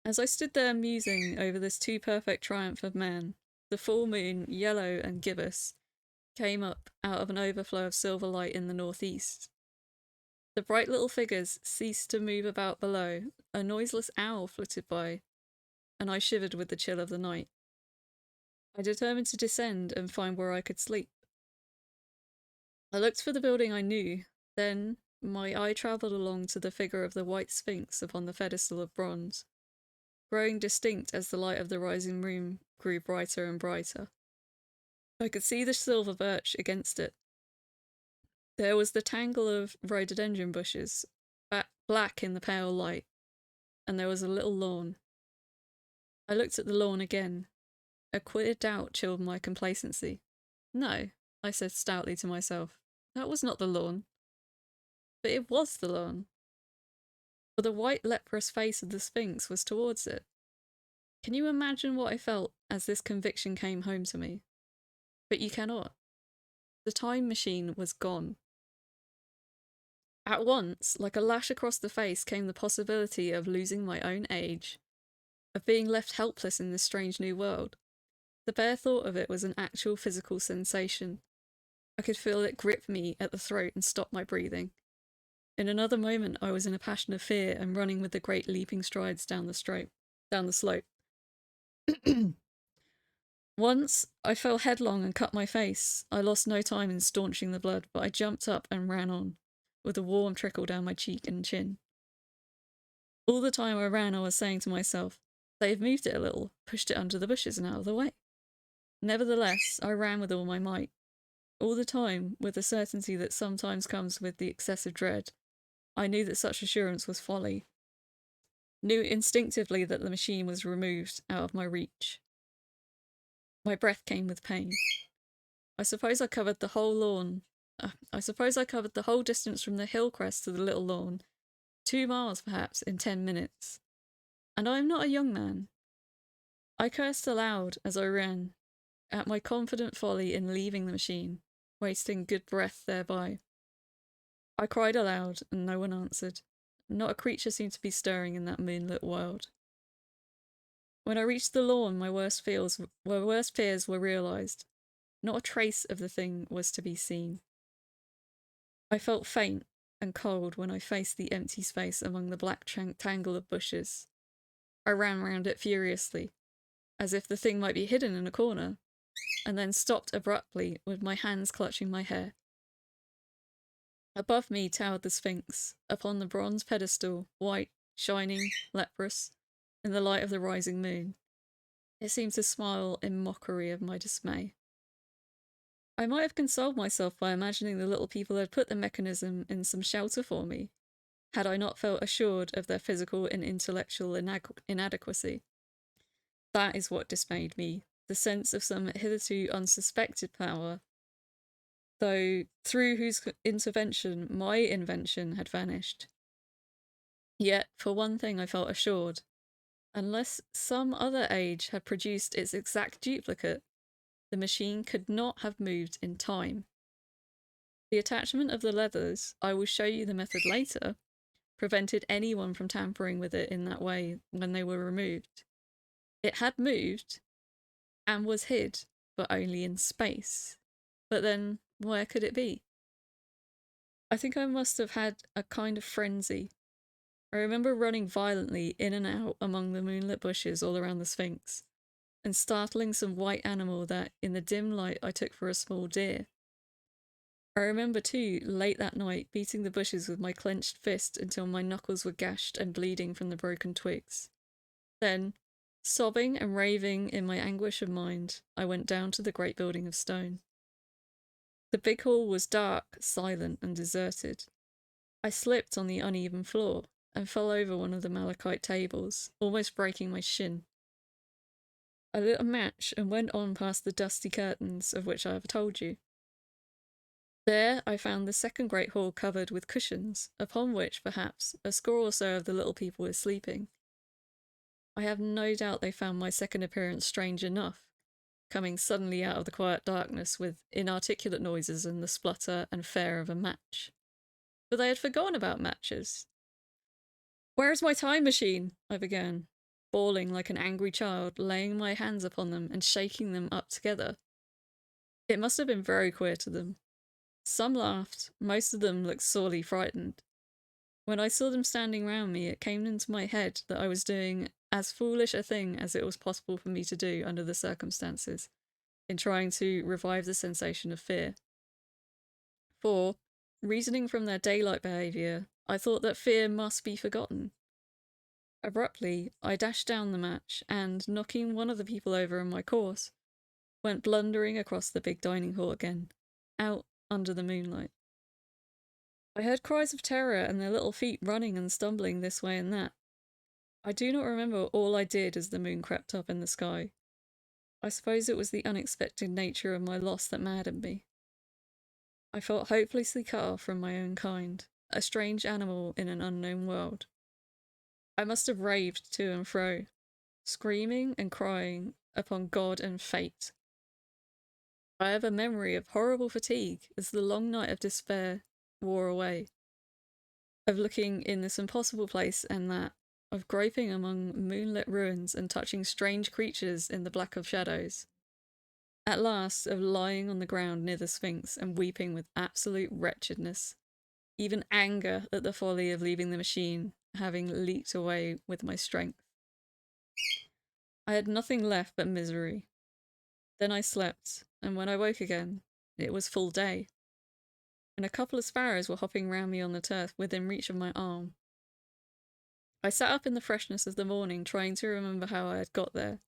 As I stood there musing over this too perfect triumph of man, the full moon, yellow and gibbous, came up out of an overflow of silver light in the northeast. The bright little figures ceased to move about below, a noiseless owl flitted by, and I shivered with the chill of the night. I determined to descend and find where I could sleep. I looked for the building I knew, then my eye travelled along to the figure of the white sphinx upon the pedestal of bronze, growing distinct as the light of the rising moon grew brighter and brighter. I could see the silver birch against it. There was the tangle of rhododendron bushes, black in the pale light, and there was a little lawn. I looked at the lawn again. A queer doubt chilled my complacency. No, I said stoutly to myself. That was not the lawn. But it was the lawn. For the white leprous face of the Sphinx was towards it. Can you imagine what I felt as this conviction came home to me? But you cannot. The time machine was gone. At once, like a lash across the face, came the possibility of losing my own age, of being left helpless in this strange new world. The bare thought of it was an actual physical sensation. I could feel it grip me at the throat and stop my breathing. In another moment, I was in a passion of fear and running with the great leaping strides down the slope. Once, I fell headlong and cut my face. I lost no time in staunching the blood, but I jumped up and ran on, with a warm trickle down my cheek and chin. All the time I ran, I was saying to myself, they've moved it a little, pushed it under the bushes and out of the way. Nevertheless, I ran with all my might. All the time, with the certainty that sometimes comes with the excessive dread, I knew that such assurance was folly. Knew instinctively that the machine was removed out of my reach. My breath came with pain. I suppose I covered the whole lawn. I suppose I covered the whole distance from the hill crest to the little lawn. 2 miles, perhaps, in 10 minutes. And I am not a young man. I cursed aloud as I ran, at my confident folly in leaving the machine, wasting good breath thereby. I cried aloud, and no one answered. Not a creature seemed to be stirring in that moonlit world. When I reached the lawn, my worst fears were realised. Not a trace of the thing was to be seen. I felt faint and cold when I faced the empty space among the black tangle of bushes. I ran round it furiously, as if the thing might be hidden in a corner, and then stopped abruptly with my hands clutching my hair. Above me towered the Sphinx, upon the bronze pedestal, white, shining, leprous, in the light of the rising moon. It seemed to smile in mockery of my dismay. I might have consoled myself by imagining the little people had put the mechanism in some shelter for me, had I not felt assured of their physical and intellectual inadequacy. That is what dismayed me, the sense of some hitherto unsuspected power, though through whose intervention my invention had vanished. Yet, for one thing I felt assured. Unless some other age had produced its exact duplicate, the machine could not have moved in time. The attachment of the leathers, I will show you the method later, prevented anyone from tampering with it in that way when they were removed. It had moved and was hid, but only in space. But then, where could it be? I think I must have had a kind of frenzy. I remember running violently in and out among the moonlit bushes all around the Sphinx, and startling some white animal that, in the dim light, I took for a small deer. I remember, too, late that night, beating the bushes with my clenched fist until my knuckles were gashed and bleeding from the broken twigs. Then, sobbing and raving in my anguish of mind, I went down to the great building of stone. The big hall was dark, silent, and deserted. I slipped on the uneven floor and fell over one of the malachite tables, almost breaking my shin. I lit a match and went on past the dusty curtains of which I have told you. There I found the second great hall covered with cushions, upon which, perhaps, a score or so of the little people were sleeping. I have no doubt they found my second appearance strange enough, coming suddenly out of the quiet darkness with inarticulate noises and the splutter and fare of a match. But they had forgotten about matches. "Where's my time machine?" I began, bawling like an angry child, laying my hands upon them and shaking them up together. It must have been very queer to them. Some laughed, most of them looked sorely frightened. When I saw them standing round me, it came into my head that I was doing as foolish a thing as it was possible for me to do under the circumstances, in trying to revive the sensation of fear. For, reasoning from their daylight behaviour, I thought that fear must be forgotten. Abruptly, I dashed down the match and, knocking one of the people over in my course, went blundering across the big dining hall again, out under the moonlight. I heard cries of terror and their little feet running and stumbling this way and that. I do not remember all I did as the moon crept up in the sky. I suppose it was the unexpected nature of my loss that maddened me. I felt hopelessly cut off from my own kind, a strange animal in an unknown world. I must have raved to and fro, screaming and crying upon God and fate. I have a memory of horrible fatigue as the long night of despair wore away, of looking in this impossible place and that, of groping among moonlit ruins and touching strange creatures in the black of shadows. At last, of lying on the ground near the Sphinx and weeping with absolute wretchedness, even anger at the folly of leaving the machine having leaked away with my strength. I had nothing left but misery. Then I slept, and when I woke again, it was full day, and a couple of sparrows were hopping round me on the turf within reach of my arm. I sat up in the freshness of the morning trying to remember how I had got there,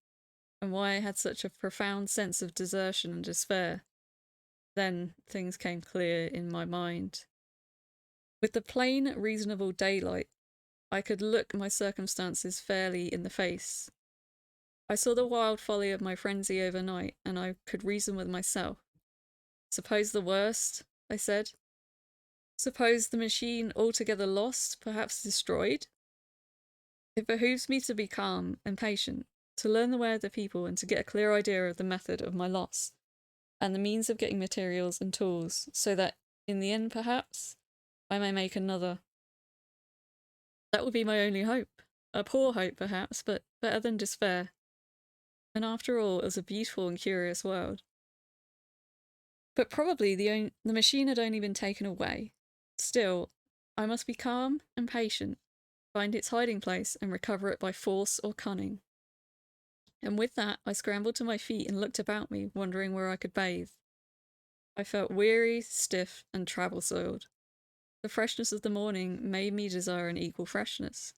and why I had such a profound sense of desertion and despair. Then things came clear in my mind. With the plain, reasonable daylight, I could look my circumstances fairly in the face. I saw the wild folly of my frenzy overnight, and I could reason with myself. Suppose the worst, I said. Suppose the machine altogether lost, perhaps destroyed? It behooves me to be calm and patient, to learn the way of the people and to get a clear idea of the method of my loss, and the means of getting materials and tools, so that, in the end perhaps, I may make another. That would be my only hope. A poor hope, perhaps, but better than despair. And after all, it was a beautiful and curious world. But probably the machine had only been taken away. Still, I must be calm and patient, find its hiding place, and recover it by force or cunning. And with that, I scrambled to my feet and looked about me, wondering where I could bathe. I felt weary, stiff, and travel-soiled. The freshness of the morning made me desire an equal freshness.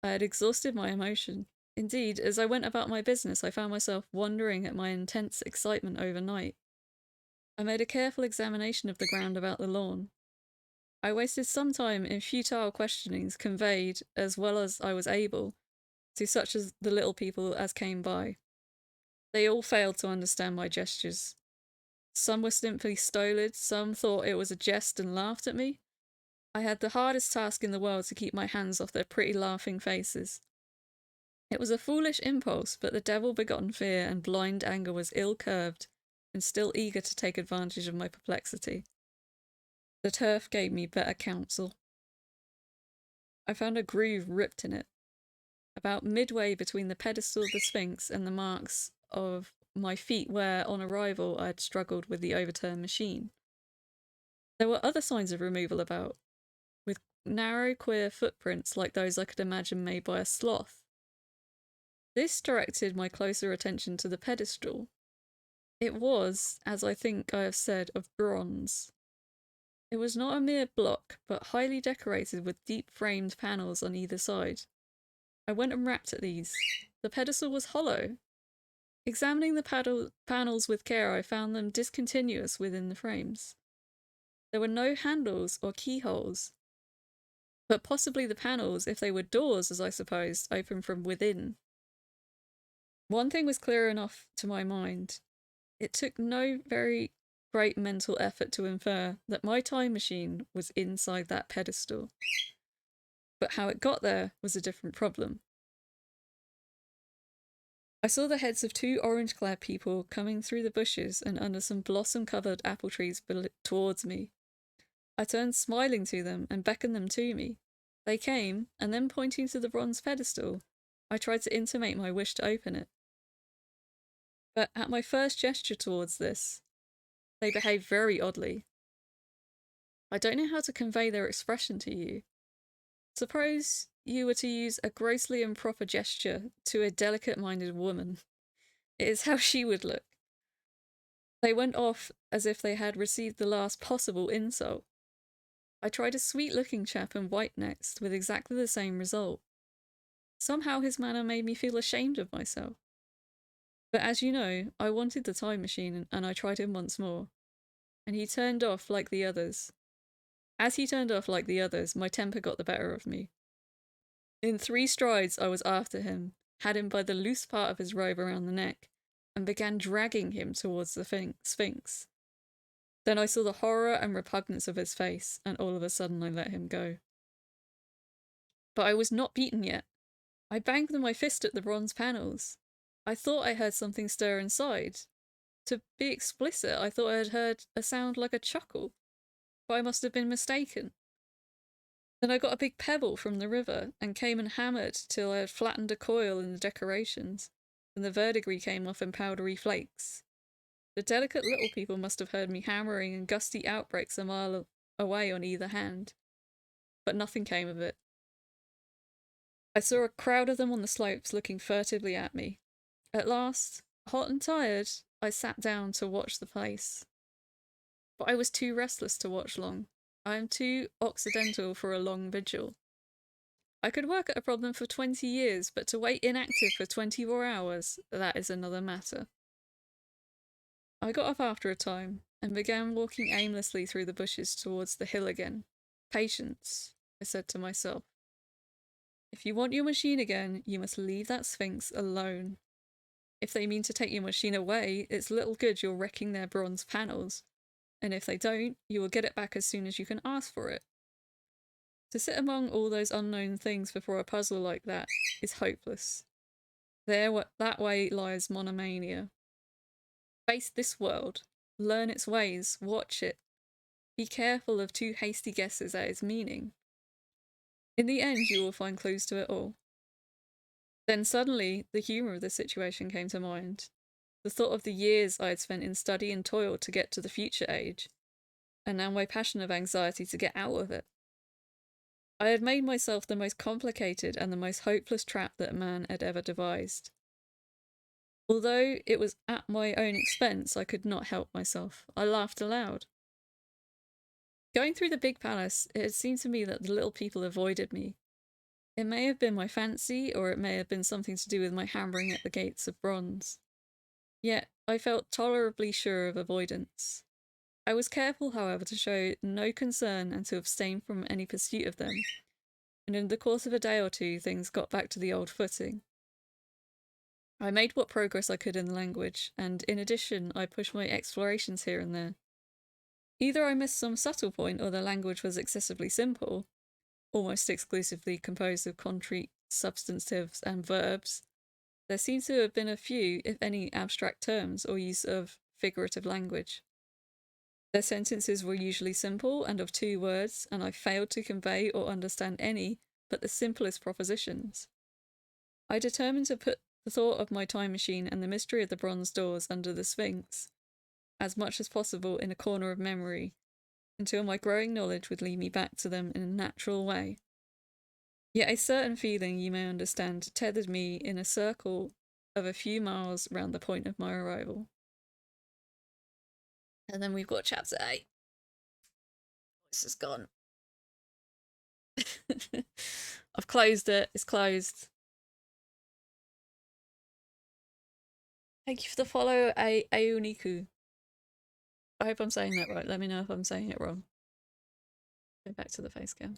I had exhausted my emotion. Indeed, as I went about my business, I found myself wondering at my intense excitement overnight. I made a careful examination of the ground about the lawn. I wasted some time in futile questionings conveyed, as well as I was able, to such as the little people as came by. They all failed to understand my gestures. Some were simply stolid, some thought it was a jest and laughed at me. I had the hardest task in the world to keep my hands off their pretty laughing faces. It was a foolish impulse, but the devil-begotten fear and blind anger was ill-curved and still eager to take advantage of my perplexity. The turf gave me better counsel. I found a groove ripped in it, about midway between the pedestal of the Sphinx and the marks of my feet where, on arrival, I had struggled with the overturned machine. There were other signs of removal about, with narrow, queer footprints like those I could imagine made by a sloth. This directed my closer attention to the pedestal. It was, as I think I have said, of bronze. It was not a mere block, but highly decorated with deep-framed panels on either side. I went and rapped at these. The pedestal was hollow. Examining the panels with care, I found them discontinuous within the frames. There were no handles or keyholes, but possibly the panels, if they were doors, as I supposed, opened from within. One thing was clear enough to my mind. It took no very great mental effort to infer that my time machine was inside that pedestal. But how it got there was a different problem. I saw the heads of two orange-clad people coming through the bushes and under some blossom-covered apple trees towards me. I turned smiling to them and beckoned them to me. They came, and then pointing to the bronze pedestal, I tried to intimate my wish to open it. But at my first gesture towards this, they behaved very oddly. I don't know how to convey their expression to you. Suppose you were to use a grossly improper gesture to a delicate-minded woman. It is how she would look. They went off as if they had received the last possible insult. I tried a sweet-looking chap in white next, with exactly the same result. Somehow his manner made me feel ashamed of myself. But as you know, I wanted the time machine, and I tried him once more. And he turned off like the others. As he turned off like the others, my temper got the better of me. In 3 strides I was after him, had him by the loose part of his robe around the neck, and began dragging him towards the Sphinx. Then I saw the horror and repugnance of his face, and all of a sudden I let him go. But I was not beaten yet. I banged my fist at the bronze panels. I thought I heard something stir inside. To be explicit, I thought I had heard a sound like a chuckle, but I must have been mistaken. Then I got a big pebble from the river and came and hammered till I had flattened a coil in the decorations, and the verdigris came off in powdery flakes. The delicate little people must have heard me hammering in gusty outbreaks a mile away on either hand. But nothing came of it. I saw a crowd of them on the slopes looking furtively at me. At last, hot and tired, I sat down to watch the place. But I was too restless to watch long. I am too occidental for a long vigil. I could work at a problem for 20 years, but to wait inactive for 24 hours, that is another matter. I got up after a time, and began walking aimlessly through the bushes towards the hill again. Patience, I said to myself. If you want your machine again, you must leave that Sphinx alone. If they mean to take your machine away, it's little good you're wrecking their bronze panels. And if they don't, you will get it back as soon as you can ask for it. To sit among all those unknown things before a puzzle like that is hopeless. That way lies monomania. Face this world. Learn its ways. Watch it. Be careful of too hasty guesses at its meaning. In the end, you will find clues to it all. Then suddenly, the humour of the situation came to mind. The thought of the years I had spent in study and toil to get to the future age, and now my passion of anxiety to get out of it. I had made myself the most complicated and the most hopeless trap that man had ever devised. Although it was at my own expense, I could not help myself. I laughed aloud. Going through the big palace, it had seemed to me that the little people avoided me. It may have been my fancy, or it may have been something to do with my hammering at the gates of bronze. Yet I felt tolerably sure of avoidance. I was careful, however, to show no concern and to abstain from any pursuit of them, and in the course of a day or two things got back to the old footing. I made what progress I could in the language, and in addition I pushed my explorations here and there. Either I missed some subtle point, or the language was excessively simple, almost exclusively composed of concrete substantives and verbs. There seemed to have been a few, if any, abstract terms or use of figurative language. Their sentences were usually simple and of 2 words, and I failed to convey or understand any but the simplest propositions. I determined to put the thought of my time machine and the mystery of the bronze doors under the Sphinx, as much as possible in a corner of memory, until my growing knowledge would lead me back to them in a natural way. Yet a certain feeling, you may understand, tethered me in a circle of a few miles round the point of my arrival. And then we've got chapter 8. This is gone. I've closed it. It's closed. Thank you for the follow, Auniku. I hope I'm saying that right. Let me know if I'm saying it wrong. Go back to the face cam.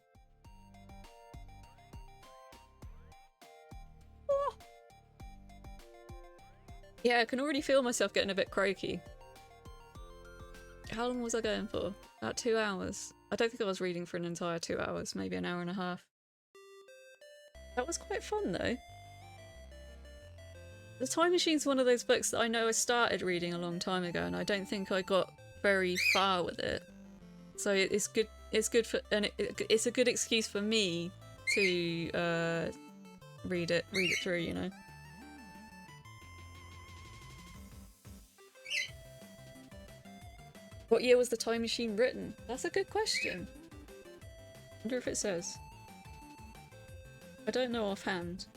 Oh. Yeah, I can already feel myself getting a bit croaky. How long was I going for? About 2 hours. I don't think I was reading for an entire 2 hours, maybe an hour and a half. That was quite fun though. The Time Machine's one of those books that I know I started reading a long time ago, and I don't think I got very far with it. So it's good. It's good for, and it's a good excuse for me to read it through. You know. What year was the Time Machine written? That's a good question. I wonder if it says. I don't know offhand.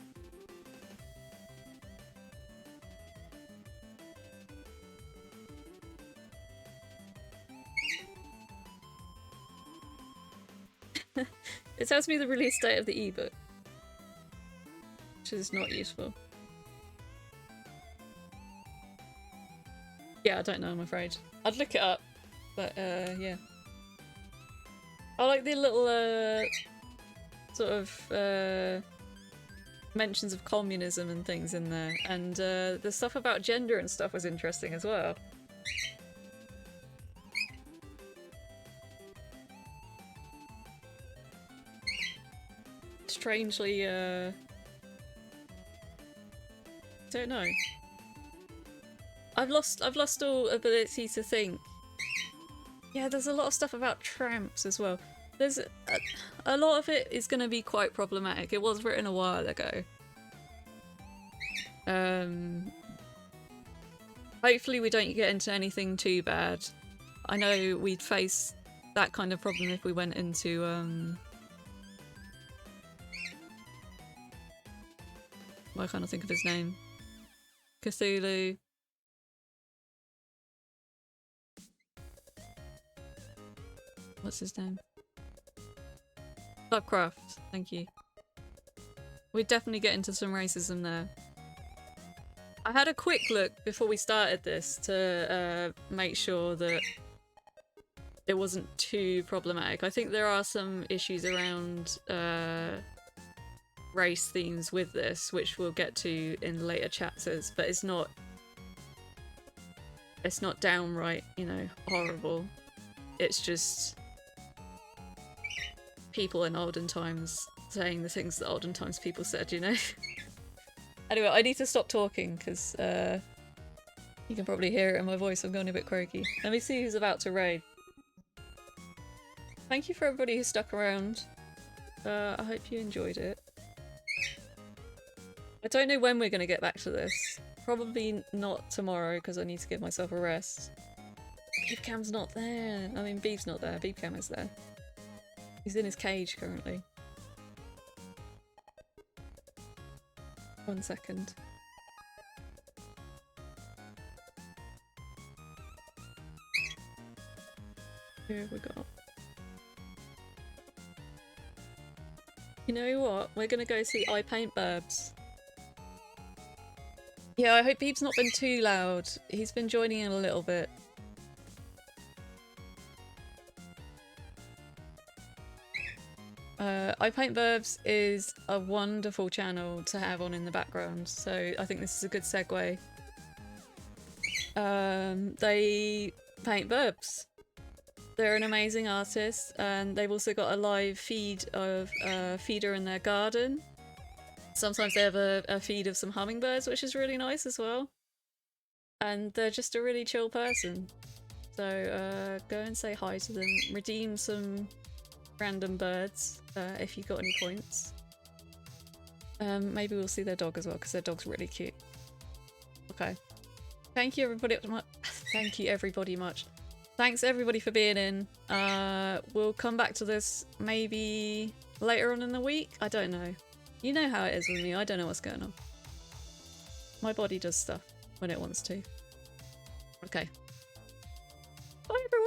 It tells me the release date of the ebook, which is not useful. Yeah, I don't know, I'm afraid. I'd look it up, but yeah. I like the little sort of mentions of communism and things in there, and the stuff about gender and stuff was interesting as well. Strangely, don't know. I've lost all ability to think. Yeah, there's a lot of stuff about tramps as well. There's a lot of it is going to be quite problematic. It was written a while ago. Hopefully we don't get into anything too bad. I know we'd face that kind of problem if we went into why can't I think of his name? Cthulhu. What's his name? Lovecraft, thank you. We'd definitely get into some racism there. I had a quick look before we started this to make sure that it wasn't too problematic. I think there are some issues around race themes with this, which we'll get to in later chapters, but it's not downright, you know, horrible. It's just people in olden times saying the things that olden times people said, you know? Anyway, I need to stop talking because you can probably hear it in my voice. I'm going a bit croaky. Let me see who's about to raid. Thank you for everybody who stuck around. I hope you enjoyed it. I don't know when we're going to get back to this. Probably not tomorrow because I need to give myself a rest. Beebcam's not there. I mean, Beeb's not there. Beebcam is there. He's in his cage currently. 1 second. Who have we got? You know what? We're gonna go see I Paint Burbs. Yeah, I hope Beeb's not been too loud. He's been joining in a little bit. I Paint Burbs is a wonderful channel to have on in the background, so I think this is a good segue. They paint burbs. They're an amazing artist, and they've also got a live feed of feeder in their garden. Sometimes they have a feed of some hummingbirds, which is really nice as well. And they're just a really chill person. So go and say hi to them. Redeem some random birds if you got any points. Maybe we'll see their dog as well, because their dog's really cute. Okay. Thank you everybody. Thank you everybody much. Thanks everybody for being in. We'll come back to this maybe later on in the week. I don't know. You know how it is with me. I don't know what's going on. My body does stuff when it wants to. Okay. Bye everyone.